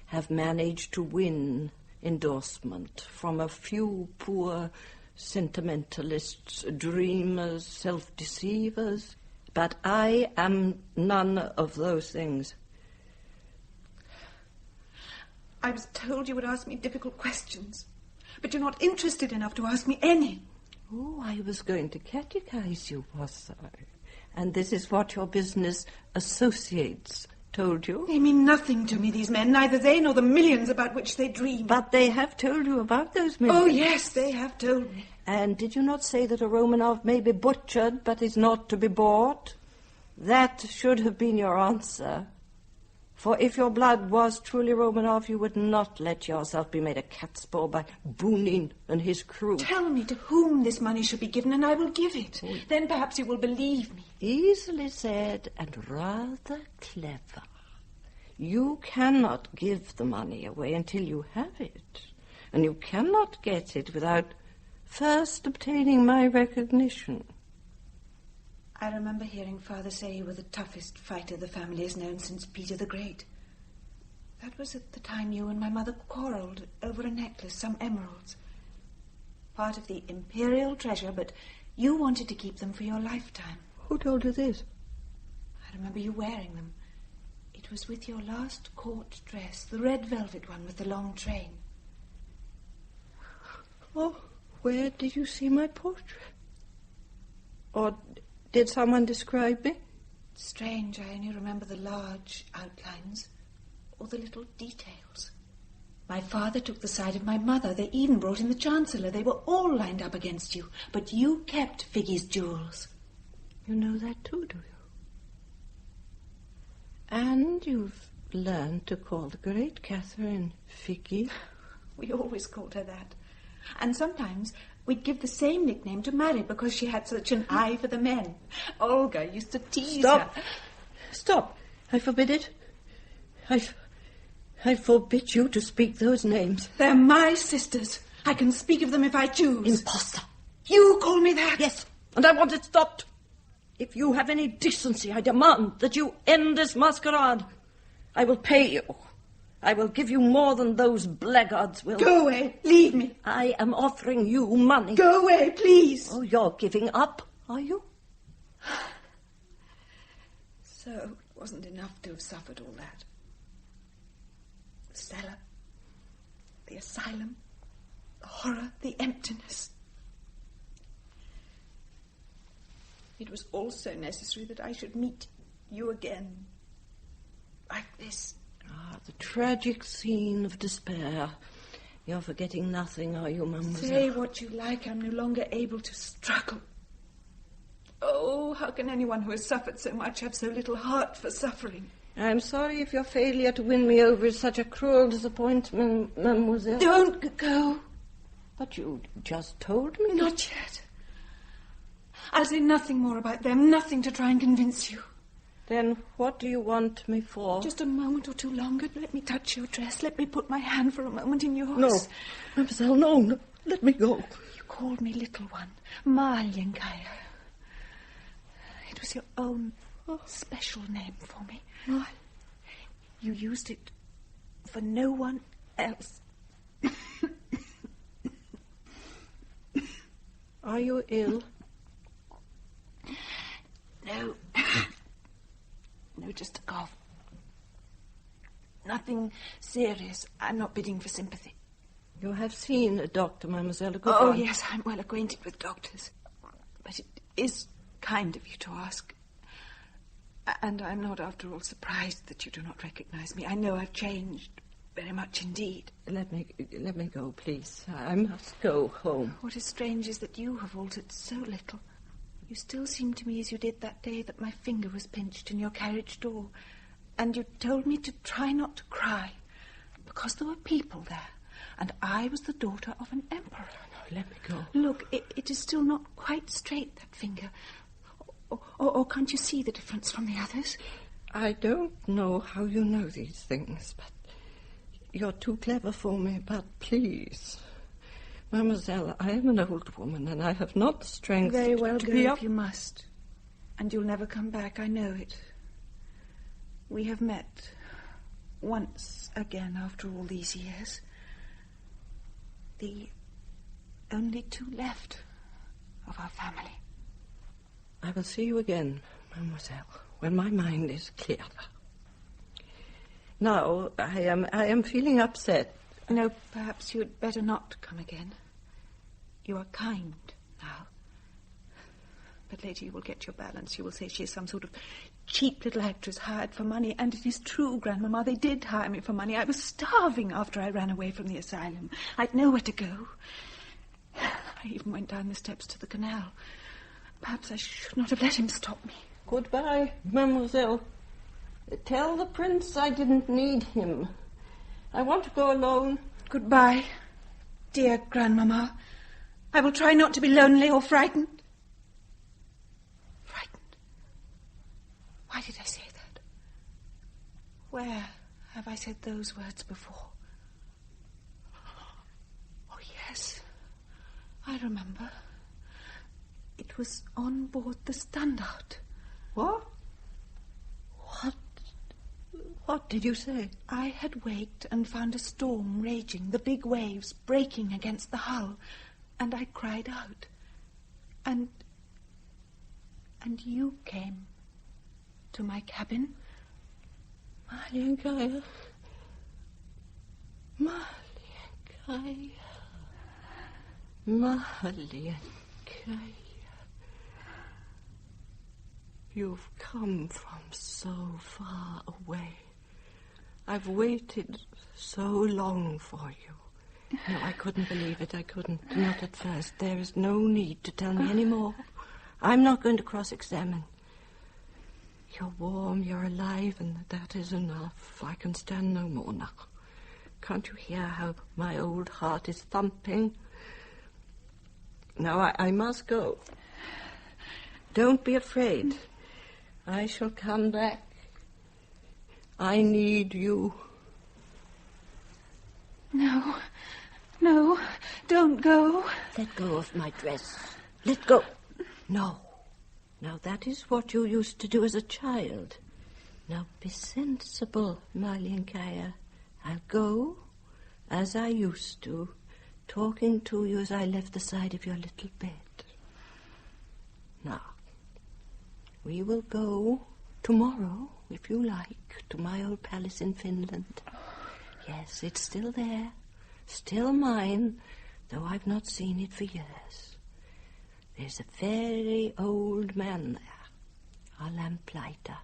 have managed to win endorsement from a few poor sentimentalists, dreamers, self-deceivers. But I am none of those things. I was told you would ask me difficult questions, but you're not interested enough to ask me any. Oh, I was going to catechize you, was I? And this is what your business associates told you? They mean nothing to me, these men, neither they nor the millions about which they dream. But they have told you about those millions. Oh, yes, they have told me. And did you not say that a Romanov may be butchered, but is not to be bought? That should have been your answer. For if your blood was truly Romanov, you would not let yourself be made a cat's paw by Bounine and his crew. Tell me to whom this money should be given, and I will give it. Then perhaps you will believe me. Easily said and rather clever. You cannot give the money away until you have it, and you cannot get it without first obtaining my recognition. I remember hearing Father say you were the toughest fighter the family has known since Peter the Great. That was at the time you and my mother quarrelled over a necklace, some emeralds. Part of the imperial treasure, but you wanted to keep them for your lifetime. Who told you this? I remember you wearing them. It was with your last court dress, the red velvet one with the long train. Oh, where did you see my portrait? Or did someone describe me? Strange, I only remember the large outlines, or the little details. My father took the side of my mother. They even brought in the Chancellor. They were all lined up against you, but you kept Figgy's jewels. You know that too, do you? And you've learned to call the great Catherine Figgy? We always called her that. And sometimes we'd give the same nickname to Mary because she had such an eye for the men. Olga used to tease her. Stop. I forbid it. I forbid you to speak those names. They're my sisters. I can speak of them if I choose. Imposter. You call me that? Yes, and I want it stopped. If you have any decency, I demand that you end this masquerade. I will pay you. I will give you more than those blackguards will. Go away. Leave me. I am offering you money. Go away, please. Oh, you're giving up, are you? So it wasn't enough to have suffered all that. The cellar, the asylum, the horror, the emptiness. It was also necessary that I should meet you again. Like this. Ah, the tragic scene of despair. You're forgetting nothing, are you, mademoiselle? Say what you like, I'm no longer able to struggle. Oh, how can anyone who has suffered so much have so little heart for suffering? I'm sorry if your failure to win me over is such a cruel disappointment, mademoiselle. Don't go. But you just told me. Not yet. I'll say nothing more about them, nothing to try and convince you. Then what do you want me for? Just a moment or two longer. Let me touch your dress. Let me put my hand for a moment in yours. No, mademoiselle, no. Let me go. You called me little one. Malienkaya. It was your own special name for me. Why? You used it for no one else. Are you ill? No. No, just a cough. Nothing serious. I'm not bidding for sympathy. You have seen a doctor, mademoiselle. A good Oh, one. yes, I'm well acquainted with doctors. But it is kind of you to ask. And I'm not, after all, surprised that you do not recognize me. I know I've changed very much indeed. Let me go, please. I must go home. What is strange is that you have altered so little. You still seem to me as you did that day that my finger was pinched in your carriage door. And you told me to try not to cry, because there were people there, and I was the daughter of an emperor. No, let me go. Look, it is still not quite straight, that finger. Or can't you see the difference from the others? I don't know how you know these things, but you're too clever for me. But please, mademoiselle, I am an old woman, and I have not the strength Very well, to go be if up. you must. And you'll never come back, I know it. We have met once again after all these years. The only two left of our family. I will see you again, mademoiselle, when my mind is clearer. Now, I am feeling upset. No, perhaps you had better not come again. You are kind now. But later you will get your balance. You will say she is some sort of cheap little actress hired for money. And it is true, Grandmama, they did hire me for money. I was starving after I ran away from the asylum. I'd nowhere to go. I even went down the steps to the canal. Perhaps I should not have let him stop me. Goodbye, mademoiselle. Tell the prince I didn't need him. I want to go alone. Goodbye, dear Grandmama. I will try not to be lonely or frightened. Frightened? Why did I say that? Where have I said those words before? Oh, yes. I remember. It It was on board the Standard. What? What did you say? I had waked and found a storm raging, the big waves breaking against the hull, and I cried out. And you came to my cabin. Maliankaya. You've come from so far away. I've waited so long for you. No, I couldn't believe it. I couldn't. Not at first. There is no need to tell me any more. I'm not going to cross-examine. You're warm, you're alive, and that is enough. I can stand no more now. Can't you hear how my old heart is thumping? Now, I must go. Don't be afraid. I shall come back. I need you. No, don't go. Let go of my dress. Let go. No. Now, that is what you used to do as a child. Now, be sensible, Maliankaya. I'll go as I used to, talking to you as I left the side of your little bed. Now, we will go tomorrow, if you like, to my old palace in Finland. Yes, it's still there, still mine, though I've not seen it for years. There's a very old man there, a lamplighter,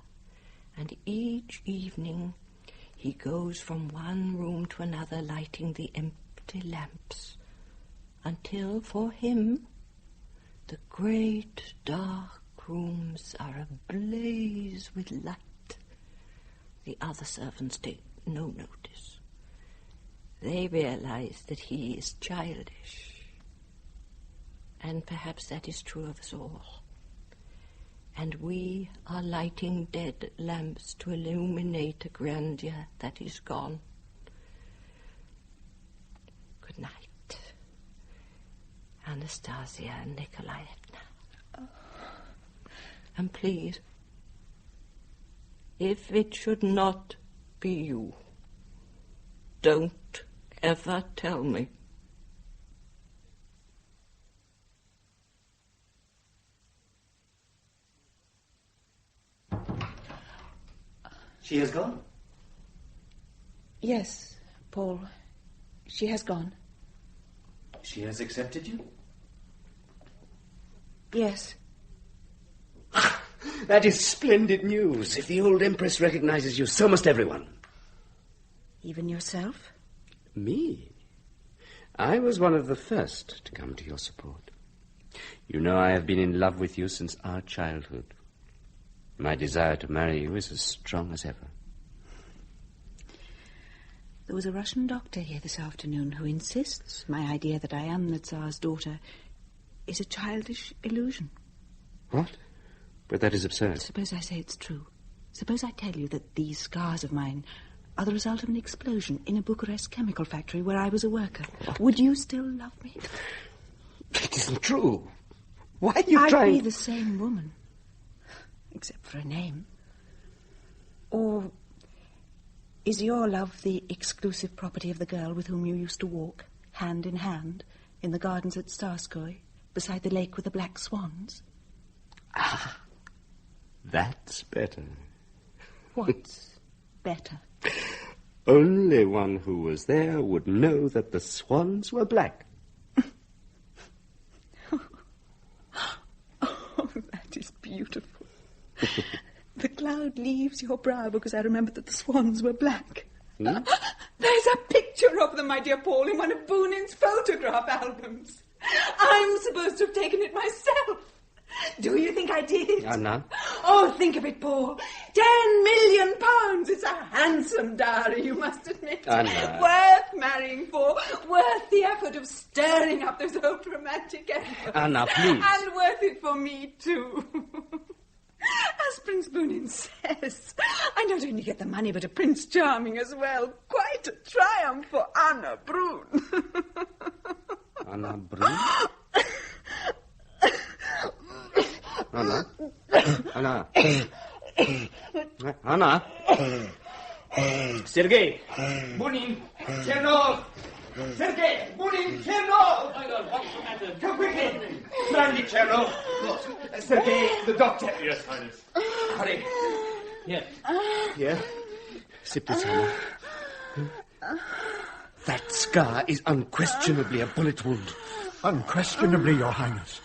and each evening he goes from one room to another lighting the empty lamps, until for him the great dark rooms are ablaze with light. The other servants take no notice. They realize that he is childish. And perhaps that is true of us all. And we are lighting dead lamps to illuminate a grandeur that is gone. Good night, Anastasia and Nikolaevna. And please, if it should not be you, don't ever tell me. She has gone? Yes, Paul. She has gone. She has accepted you? Yes. That is splendid news. If the old Empress recognizes you, so must everyone. Even yourself? Me? I was one of the first to come to your support. You know I have been in love with you since our childhood. My desire to marry you is as strong as ever. There was a Russian doctor here this afternoon who insists my idea that I am the Tsar's daughter is a childish illusion. What? But that is absurd. Suppose I say it's true. Suppose I tell you that these scars of mine are the result of an explosion in a Bucharest chemical factory where I was a worker. Would you still love me? It isn't true. Why are you trying... I'd be the same woman. Except for a name. Or is your love the exclusive property of the girl with whom you used to walk, hand in hand, in the gardens at Starskoy, beside the lake with the black swans? Ah, that's better. What's better? Only one who was there would know that the swans were black. Oh, that is beautiful. The cloud leaves your brow because I remembered that the swans were black. Hmm? There's a picture of them, my dear Paul, in one of Bounine's photograph albums. I'm supposed to have taken it myself. Do you think I did? Anna? Oh, think of it, Paul. £10 million. It's a handsome dowry, you must admit. Anna. Worth marrying for. Worth the effort of stirring up those old romantic embers. Anna, please. And worth it for me, too. As Prince Bounine says, I not only get the money, but a Prince Charming as well. Quite a triumph for Anna Broun. Anna Broun? Anna? Anna? Anna? Sergei! Bounine! Chernov! Sergei! Bounine! Chernov! What's the matter? Come quickly! Brandy, Chernov! What? Sergei, the doctor. Yes, Highness. Hurry. Here. Here. Sip this, Anna. That scar is unquestionably a bullet wound. Unquestionably, Your Highness.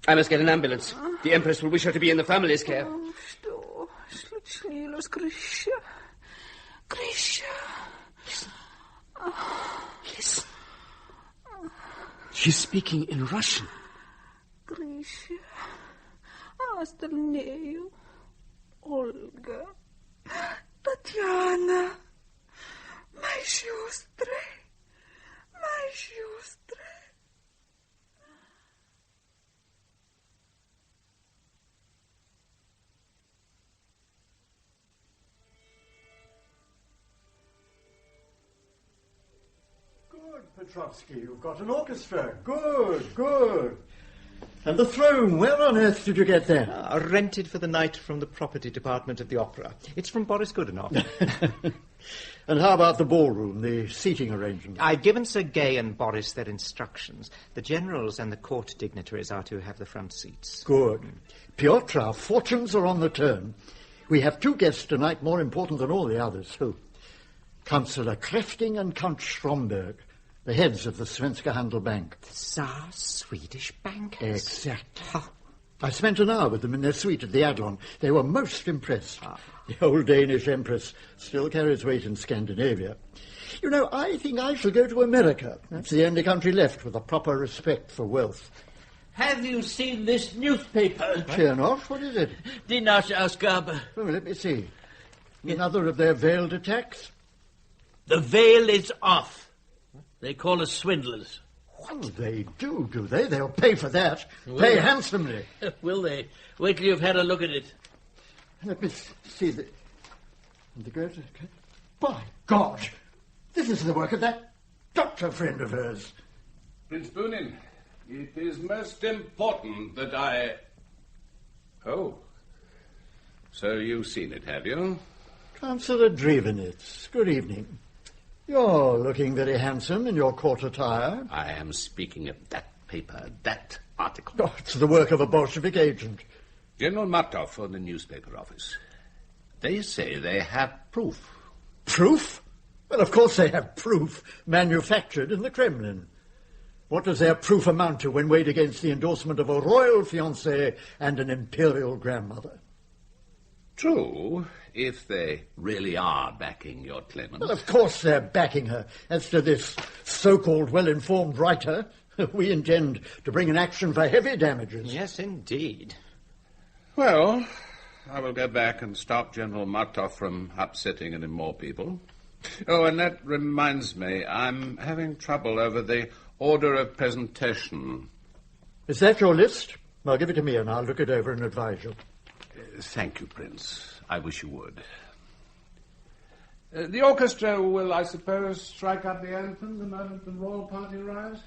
I must get an ambulance. The Empress will wish her to be in the family's care. Что случилось, Grisha? Grisha. Listen. She's speaking in Russian. Grisha. Остальные. Olga. Tatiana. My siostre. My siostre. Good, Petrovsky. You've got an orchestra. Good, good. And the throne, where on earth did you get that? Rented for the night from the property department of the opera. It's from Boris Godunov. And how about the ballroom, the seating arrangements? I've given Sergei and Boris their instructions. The generals and the court dignitaries are to have the front seats. Good. Piotr, our fortunes are on the turn. We have two guests tonight more important than all the others. Who? Councillor Krefting and Count Stromberg, the heads of the Svenska Handelsbank. The Tsar's Swedish bankers. Exactly. I spent an hour with them in their suite at the Adlon. They were most impressed. The old Danish Empress still carries weight in Scandinavia. You know, I think I shall go to America. That's the only country left with a proper respect for wealth. Have you seen this newspaper? Chernov, what is it? Die Nachausgabe. Oh, let me see. Another of their veiled attacks? The veil is off. They call us swindlers. What they do they? They'll pay for that. Pay handsomely. Will they? Wait till you've had a look at it. Let me see the great... By God! This is the work of that doctor friend of hers. Prince Bounine, it is most important that I... Oh. So you've seen it, have you? Councillor Drevenitz, good evening. You're looking very handsome in your court attire. I am speaking of that paper, that article. Oh, it's the work of a Bolshevik agent. General Matov for the newspaper office. They say they have proof. Proof? Well, of course they have proof manufactured in the Kremlin. What does their proof amount to when weighed against the endorsement of a royal fiancée and an imperial grandmother? True, if they really are backing your claimant. Well, of course they're backing her. As to this so-called well-informed writer, we intend to bring an action for heavy damages. Yes, indeed. Well, I will go back and stop General Matov from upsetting any more people. Oh, and that reminds me, I'm having trouble over the order of presentation. Is that your list? Well, give it to me and I'll look it over and advise you. Thank you, Prince. I wish you would. The orchestra will, I suppose, strike up the anthem the moment the royal party arrives?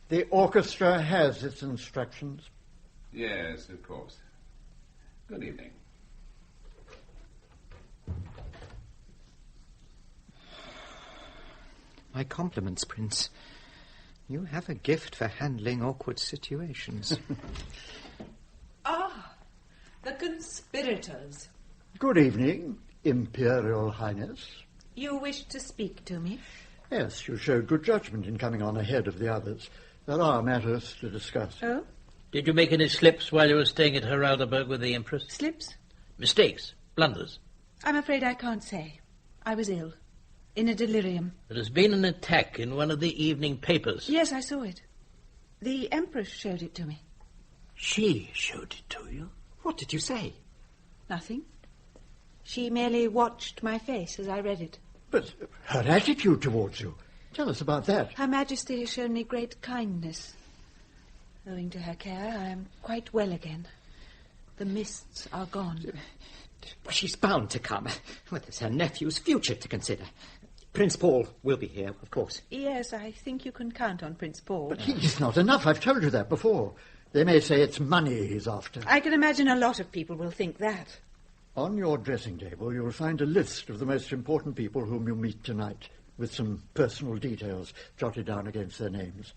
The orchestra has its instructions. Yes, of course. Good evening. My compliments, Prince. You have a gift for handling awkward situations. The conspirators. Good evening, Imperial Highness. You wished to speak to me? Yes, you showed good judgment in coming on ahead of the others. There are matters to discuss. Oh? Did you make any slips while you were staying at Heralderberg with the Empress? Slips? Mistakes? Blunders? I'm afraid I can't say. I was ill. In a delirium. There has been an attack in one of the evening papers. Yes, I saw it. The Empress showed it to me. She showed it to you? What did you say? Nothing. She merely watched my face as I read it. But her attitude towards you. Tell us about that. Her Majesty has shown me great kindness. Owing to her care, I am quite well again. The mists are gone. Well, she's bound to come. Well, there's her nephew's future to consider. Prince Paul will be here, of course. Yes, I think you can count on Prince Paul. But he's not enough. I've told you that before. They may say it's money he's after. I can imagine a lot of people will think that. On your dressing table, you'll find a list of the most important people whom you meet tonight, with some personal details jotted down against their names.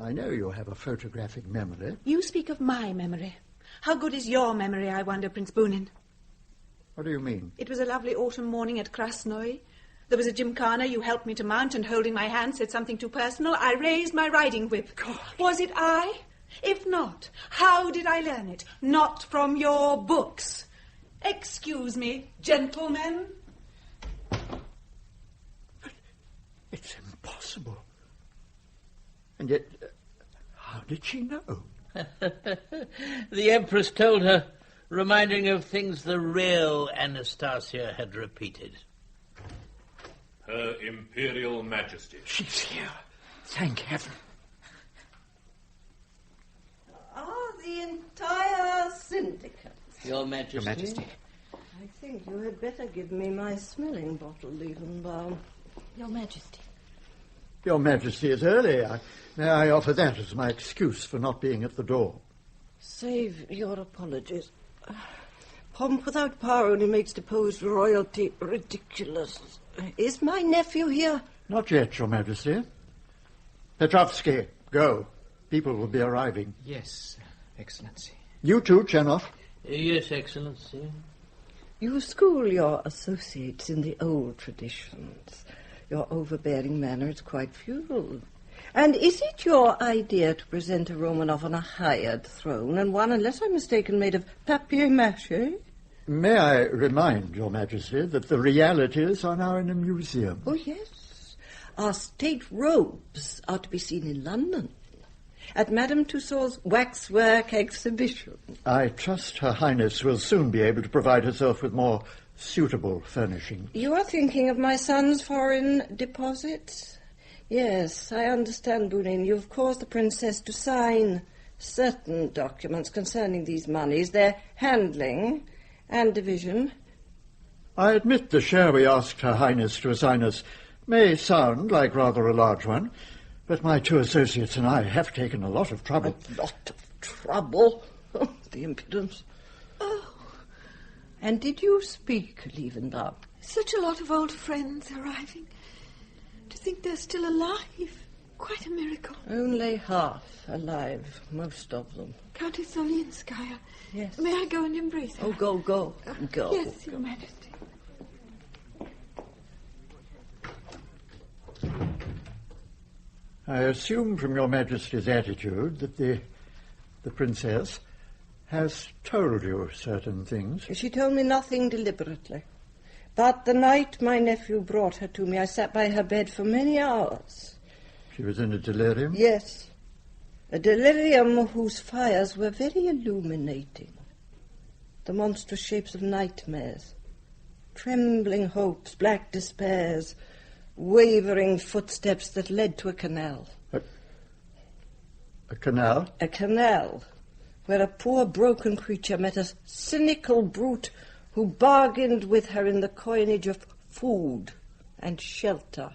I know you have a photographic memory. You speak of my memory. How good is your memory, I wonder, Prince Bounine? What do you mean? It was a lovely autumn morning at Krasnoye. There was a gymkhana. You helped me to mount, and holding my hand said something too personal. I raised my riding whip. God. Was it I? If not, how did I learn it? Not from your books. Excuse me, gentlemen. But it's impossible. And yet, how did she know? The Empress told her, reminding her of things the real Anastasia had repeated. Her Imperial Majesty. She's here. Thank heaven. The entire syndicate. Your Majesty. Your Majesty. I think you had better give me my smelling bottle, Liebenbaum. Your Majesty. Your Majesty is early. May I offer that as my excuse for not being at the door? Save your apologies. Pomp without power only makes deposed royalty ridiculous. Is my nephew here? Not yet, Your Majesty. Petrovsky, go. People will be arriving. Yes, Excellency. You too, Chernoff. Yes, Excellency. You school your associates in the old traditions. Your overbearing manner is quite feudal. And is it your idea to present a Romanov on a hired throne, and one, unless I'm mistaken, made of papier-mâché? May I remind Your Majesty that the realities are now in a museum? Oh, yes. Our state robes are to be seen in London, at Madame Tussauds waxwork exhibition. I trust Her Highness will soon be able to provide herself with more suitable furnishing. You are thinking of my son's foreign deposits? Yes, I understand, Bounine. You've caused the princess to sign certain documents concerning these monies, their handling and division. I admit the share we asked Her Highness to assign us may sound like rather a large one, but my two associates and I have taken a lot of trouble. A lot of trouble? Oh, the impudence. Oh. And did you speak, Liebenbaum? Such a lot of old friends arriving. To think they're still alive. Quite a miracle. Only half alive, most of them. Countess Olenskaya. Yes. May I go and embrace her? Oh, go. Go. Yes, Your Majesty. I assume from Your Majesty's attitude that the princess has told you certain things. She told me nothing deliberately. But the night my nephew brought her to me, I sat by her bed for many hours. She was in a delirium? Yes. A delirium whose fires were very illuminating. The monstrous shapes of nightmares. Trembling hopes, black despairs, wavering footsteps that led to a canal. A canal? A canal, where a poor broken creature met a cynical brute who bargained with her in the coinage of food and shelter.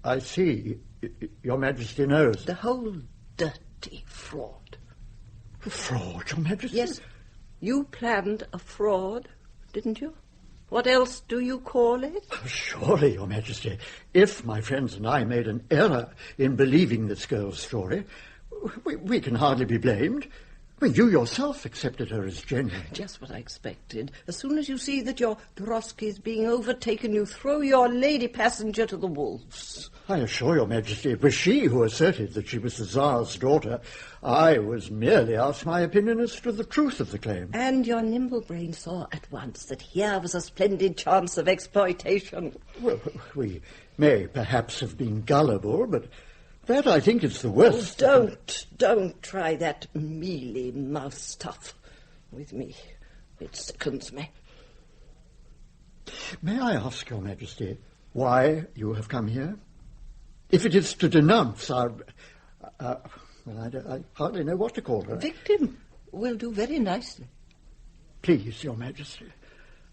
I see. Your Majesty knows. The whole dirty fraud. Fraud, Your Majesty? Yes. You planned a fraud, didn't you? What else do you call it? Surely, Your Majesty, if my friends and I made an error in believing this girl's story, we can hardly be blamed. Well, you yourself accepted her as genuine. Just what I expected. As soon as you see that your drosky is being overtaken, you throw your lady passenger to the wolves. I assure Your Majesty, it was she who asserted that she was the Tsar's daughter. I was merely asked my opinion as to the truth of the claim. And your nimble brain saw at once that here was a splendid chance of exploitation. Well, we may perhaps have been gullible, but that, I think, is the worst. Oh, don't try that mealy mouth stuff with me. It sickens me. May I ask, Your Majesty, why you have come here? If it is to denounce our... I hardly know what to call her. Victim will do very nicely. Please, Your Majesty,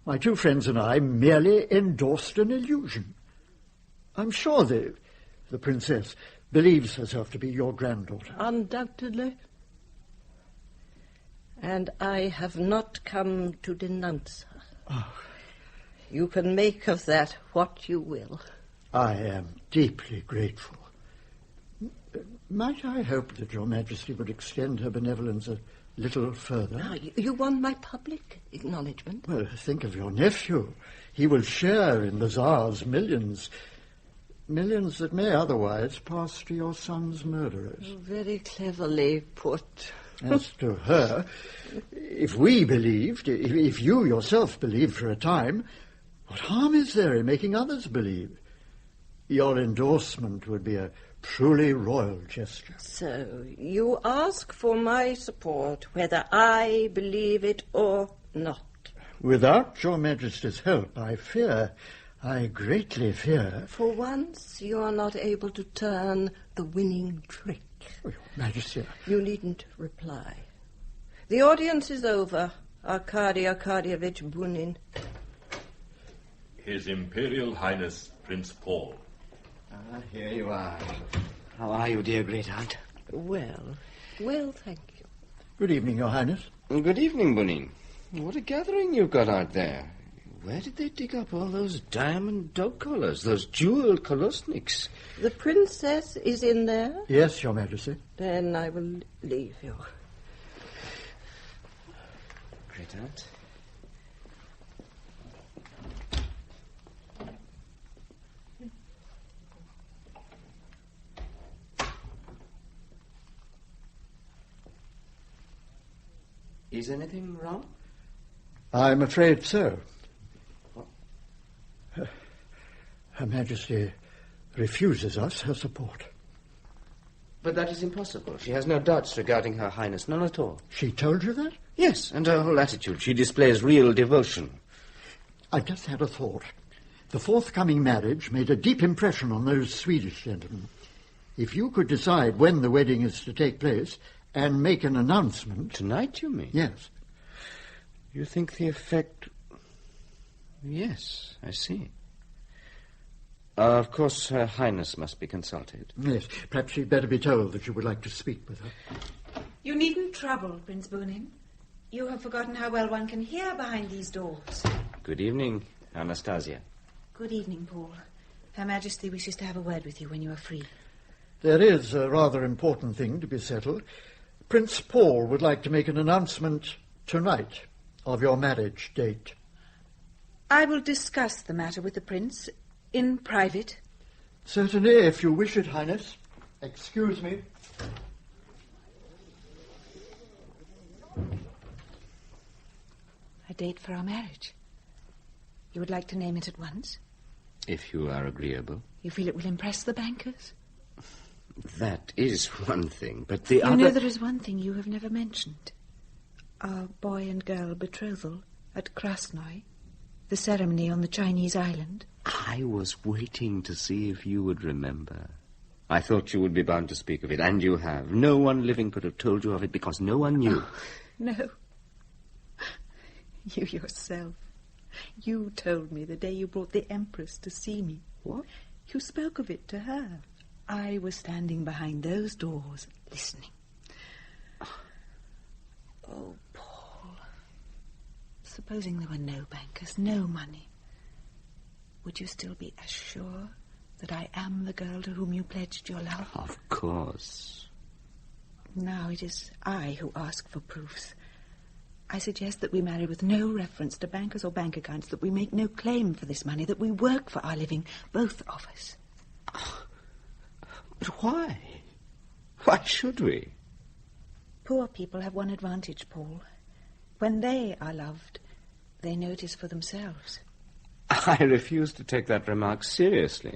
my two friends and I merely endorsed an illusion. I'm sure the princess believes herself to be your granddaughter. Undoubtedly. And I have not come to denounce her. Oh. You can make of that what you will. I am deeply grateful. Might I hope that Your Majesty would extend her benevolence a little further? Now, you want my public acknowledgement? Well, think of your nephew. He will share in the Tsar's millions. Millions that may otherwise pass to your son's murderers. Oh, very cleverly put. As to her, if we believed, if you yourself believed for a time, what harm is there in making others believe? Your endorsement would be a truly royal gesture. So, you ask for my support, whether I believe it or not. Without Your Majesty's help, I greatly fear... For once, you are not able to turn the winning trick. Oh, Your Majesty... You needn't reply. The audience is over. Arkady Arkadyevich Bounine. His Imperial Highness Prince Paul. Here you are. How are you, dear great-aunt? Well, thank you. Good evening, Your Highness. Good evening, Bounine. What a gathering you've got out there. Where did they dig up all those diamond dog collars, those jeweled kolosniks? The princess is in there? Yes, Your Majesty. Then I will leave you. Great-aunt. Is anything wrong? I'm afraid so. Her Majesty refuses us her support. But that is impossible. She has no doubts regarding Her Highness, none at all. She told you that? Yes, and her whole attitude. She displays real devotion. I just had a thought. The forthcoming marriage made a deep impression on those Swedish gentlemen. If you could decide when the wedding is to take place and make an announcement... Tonight, you mean? Yes. You think the effect... Yes, I see. Of course, Her Highness must be consulted. Yes, perhaps she'd better be told that you would like to speak with her. You needn't trouble, Prince Bounine. You have forgotten how well one can hear behind these doors. Good evening, Anastasia. Good evening, Paul. Her Majesty wishes to have a word with you when you are free. There is a rather important thing to be settled. Prince Paul would like to make an announcement tonight of your marriage date. I will discuss the matter with the Prince in private. Certainly, if you wish it, Highness. Excuse me. A date for our marriage. You would like to name it at once? If you are agreeable. You feel it will impress the bankers? That is one thing, but the other... You know there is one thing you have never mentioned. Our boy and girl betrothal at Krasnoy. The ceremony on the Chinese island. I was waiting to see if you would remember. I thought you would be bound to speak of it, and you have. No one living could have told you of it because no one knew. Oh, no. You yourself. You told me the day you brought the Empress to see me. What? You spoke of it to her. I was standing behind those doors, listening. Oh, Paul. Supposing there were no bankers, no money. Would you still be as sure that I am the girl to whom you pledged your love? Of course. Now it is I who ask for proofs. I suggest that we marry with no reference to bankers or bank accounts, that we make no claim for this money, that we work for our living, both of us. But why? Why should we? Poor people have one advantage, Paul. When they are loved, they know it is for themselves. I refuse to take that remark seriously.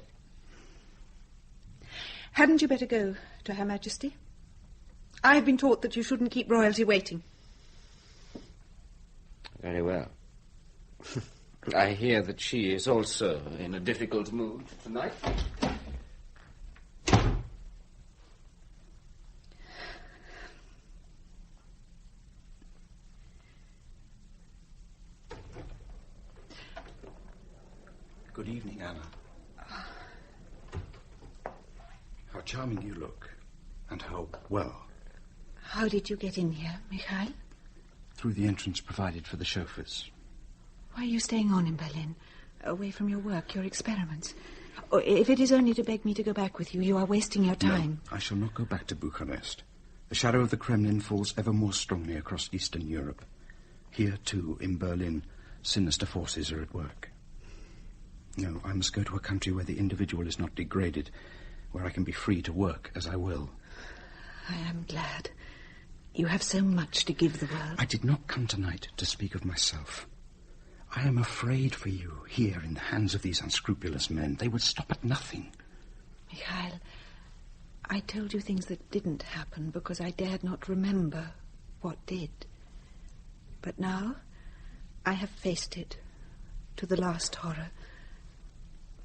Hadn't you better go to Her Majesty? I have been taught that you shouldn't keep royalty waiting. Very well. I hear that she is also in a difficult mood tonight. Good evening, Anna. How charming you look, and how well. How did you get in here, Mikhail? through the entrance provided for the chauffeurs. Why are you staying on in Berlin? Away from your work, your experiments? Or if it is only to beg me to go back with you, you are wasting your time. No, I shall not go back to Bucharest. The shadow of the Kremlin falls ever more strongly across Eastern Europe. Here, too, in Berlin, sinister forces are at work. No, I must go to a country where the individual is not degraded, where I can be free to work as I will. I am glad. You have so much to give the world. I did not come tonight to speak of myself. I am afraid for you here in the hands of these unscrupulous men. They would stop at nothing. Mikhail, I told you things that didn't happen because I dared not remember what did. But now I have faced it, to the last horror,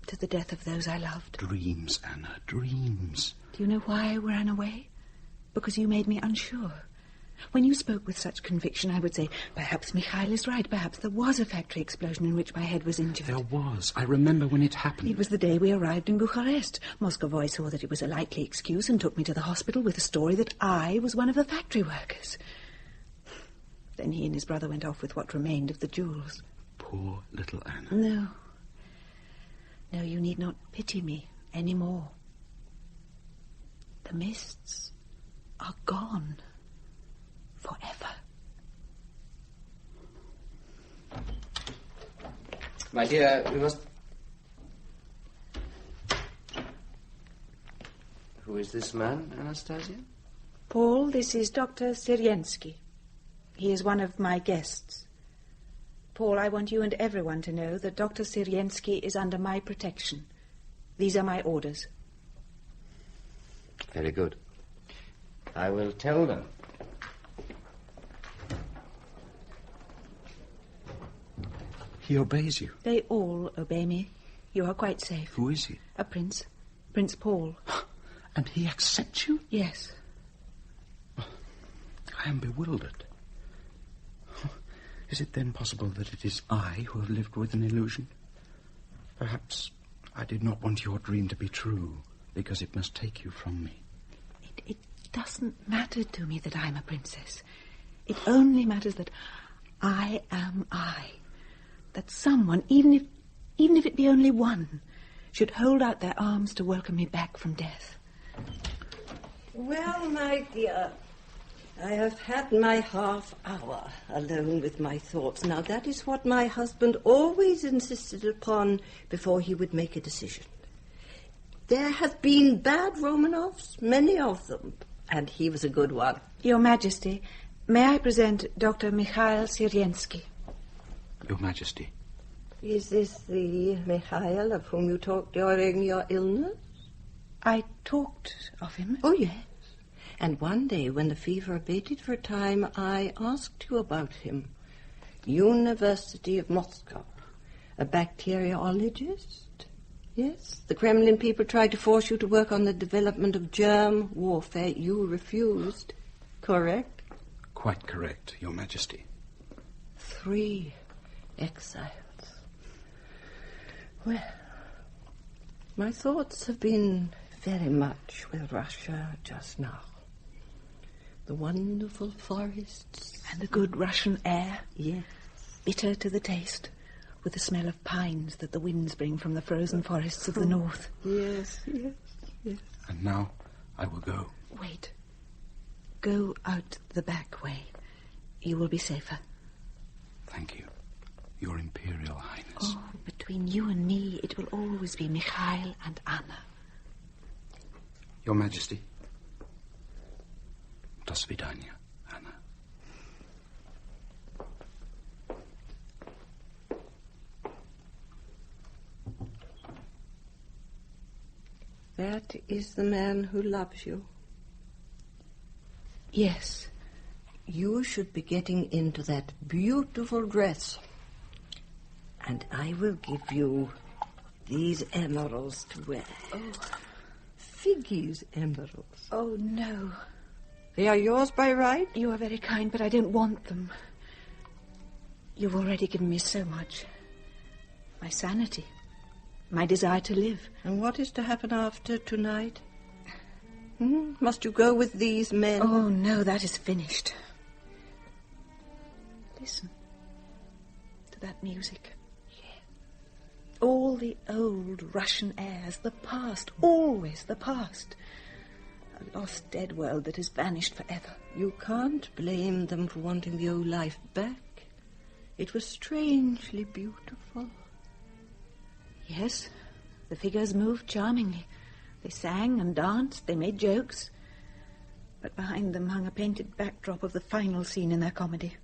to the death of those I loved. Dreams, Anna, dreams. Do you know why I ran away? Because you made me unsure. When you spoke with such conviction, I would say, perhaps Mikhail is right. Perhaps there was a factory explosion in which my head was injured. There was. I remember when it happened. It was the day we arrived in Bucharest. Moscow saw that it was a likely excuse and took me to the hospital with the story that I was one of the factory workers. Then he and his brother went off with what remained of the jewels. Poor little Anna. No. No, you need not pity me any more. The mists are gone. Forever. My dear, we must... Who is this man, Anastasia? Paul, this is Dr. Syriensky. He is one of my guests. Paul, I want you and everyone to know that Dr. Syriensky is under my protection. These are my orders. Very good. I will tell them. He obeys you. They all obey me. You are quite safe. Who is he? A prince. Prince Paul. And he accepts you? Yes. I am bewildered. Is it then possible that it is I who have lived with an illusion? Perhaps I did not want your dream to be true, because it must take you from me. It doesn't matter to me that I'm a princess. It only matters that I am I. That someone, even if it be only one, should hold out their arms to welcome me back from death. Well, my dear, I have had my half hour alone with my thoughts. Now, that is what my husband always insisted upon before he would make a decision. There have been bad Romanovs, many of them, and he was a good one. Your Majesty, may I present Dr. Mikhail Syriensky? Your Majesty. Is this the Mikhail of whom you talked during your illness? I talked of him? Oh, yes. And one day, when the fever abated for a time, I asked you about him. University of Moscow. A bacteriologist? Yes. The Kremlin people tried to force you to work on the development of germ warfare. You refused. Correct? Quite correct, Your Majesty. 3 exiles. Well, my thoughts have been very much with Russia just now. The wonderful forests. And the good Russian air. Yes. Bitter to the taste, with the smell of pines that the winds bring from the frozen forests of the north. Yes, yes, yes. And now I will go. Wait. Go out the back way. You will be safer. Thank you, Your Imperial Highness. Oh, between you and me, it will always be Mikhail and Anna. Your Majesty. До свидания, Anna. That is the man who loves you. Yes. You should be getting into that beautiful dress. And I will give you these emeralds to wear. Oh. Figgy's emeralds. Oh, no. They are yours by right? You are very kind, but I don't want them. You've already given me so much. My sanity. My desire to live. And what is to happen after tonight? Must you go with these men? Oh, no, that is finished. Listen to that music. All the old Russian airs, the past, always the past. A lost dead world that has vanished forever. You can't blame them for wanting the old life back. It was strangely beautiful. Yes, the figures moved charmingly. They sang and danced, they made jokes. But behind them hung a painted backdrop of the final scene in their comedy.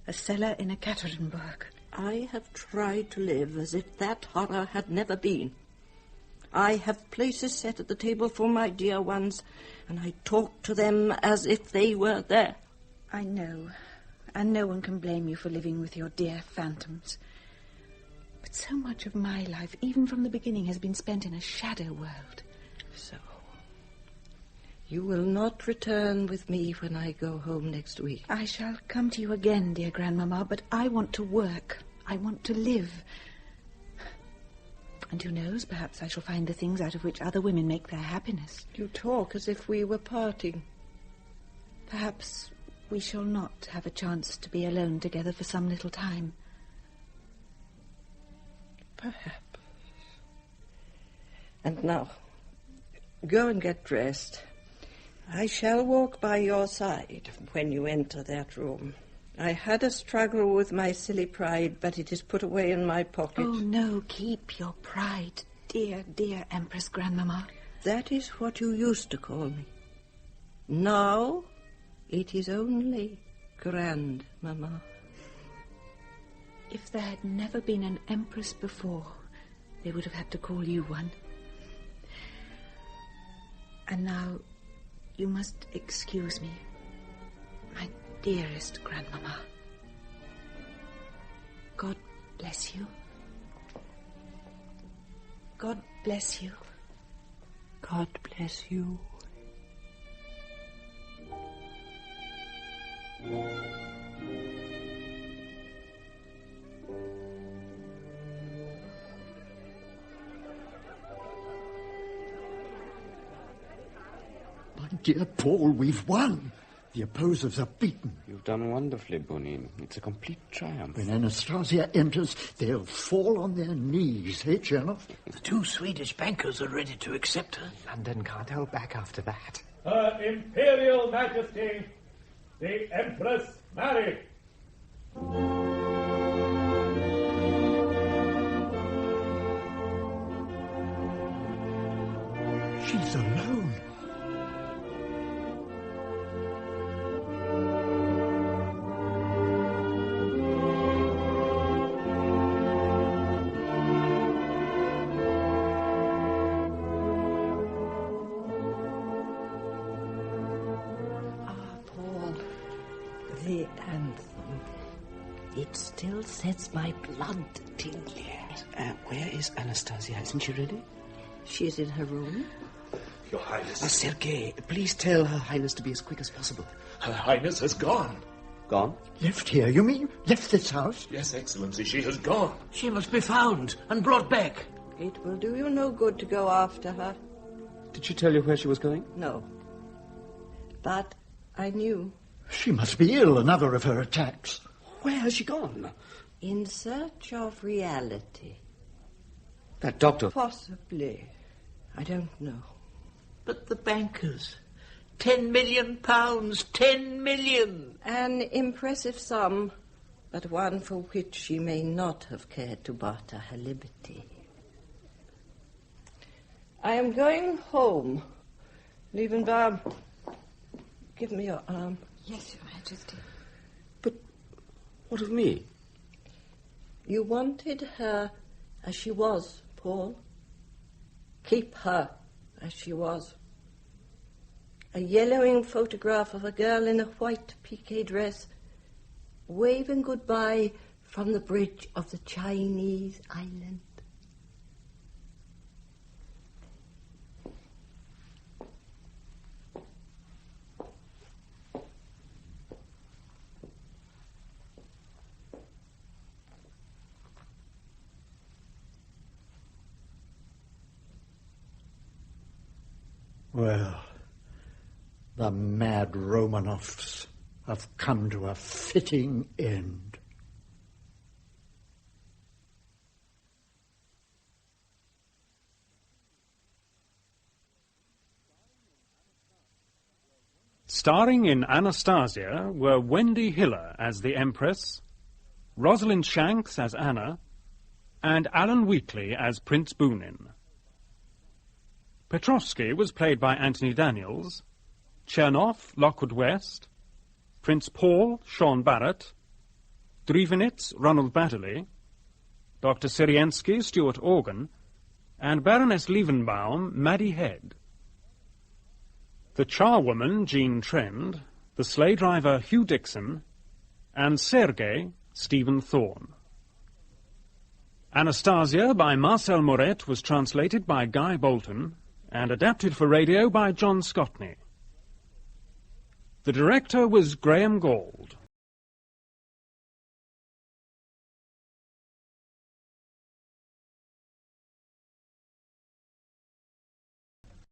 A cellar in Ekaterinburg. I have tried to live as if that horror had never been. I have places set at the table for my dear ones, and I talk to them as if they were there. I know, and no one can blame you for living with your dear phantoms. But so much of my life, even from the beginning, has been spent in a shadow world. So, you will not return with me when I go home next week. I shall come to you again, dear Grandmamma, but I want to work. I want to live. And who knows, perhaps I shall find the things out of which other women make their happiness. You talk as if we were parting. Perhaps we shall not have a chance to be alone together for some little time. Perhaps. And now, go and get dressed. I shall walk by your side when you enter that room. I had a struggle with my silly pride, but it is put away in my pocket. Oh, no, keep your pride, dear, dear Empress Grandmamma. That is what you used to call me. Now, it is only Grandmamma. If there had never been an Empress before, they would have had to call you one. And now, you must excuse me, my dearest Grandmamma. God bless you. God bless you. God bless you. My dear Paul, we've won. The opposers are beaten. You've done wonderfully, Bounine. It's a complete triumph. When Anastasia enters, they'll fall on their knees, eh, Chernoff? The 2 Swedish bankers are ready to accept her. London can't hold back after that. Her Imperial Majesty, the Empress Mary. She's alone. The anthem. It still sets my blood tingling. Where is Anastasia? Isn't she ready? She's in her room. Your Highness. Sergei, please tell Her Highness to be as quick as possible. Her Highness has gone. Gone? Left here, you mean? Left this house? Yes, Excellency, she has gone. She must be found and brought back. It will do you no good to go after her. Did she tell you where she was going? No. But I knew. She must be ill, another of her attacks. Where has she gone? In search of reality. That doctor... Possibly. I don't know. But the bankers... £10 million, £10 million. An impressive sum, but one for which she may not have cared to barter her liberty. I am going home. Liebenbaum, give me your arm. Yes, Your Majesty. But what of me? You wanted her as she was, Paul. Keep her as she was. A yellowing photograph of a girl in a white piqué dress, waving goodbye from the bridge of the Chinese island. Well, the mad Romanovs. have come to a fitting end. Starring in Anastasia were Wendy Hiller as the Empress, Rosalind Shanks as Anna, and Alan Wheatley as Prince Bounine. Petrovsky was played by Anthony Daniels, Chernov, Lockwood West, Prince Paul, Sean Barrett, Drivenitz, Ronald Baddeley, Dr. Syriensky, Stuart Organ, and Baroness Liebenbaum, Maddie Head. The charwoman, Jean Trend, the sleigh driver, Hugh Dixon, and Sergei, Stephen Thorne. Anastasia by Marcelle Maurette was translated by Guy Bolton and adapted for radio by John Scotney. The director was Graham Gould.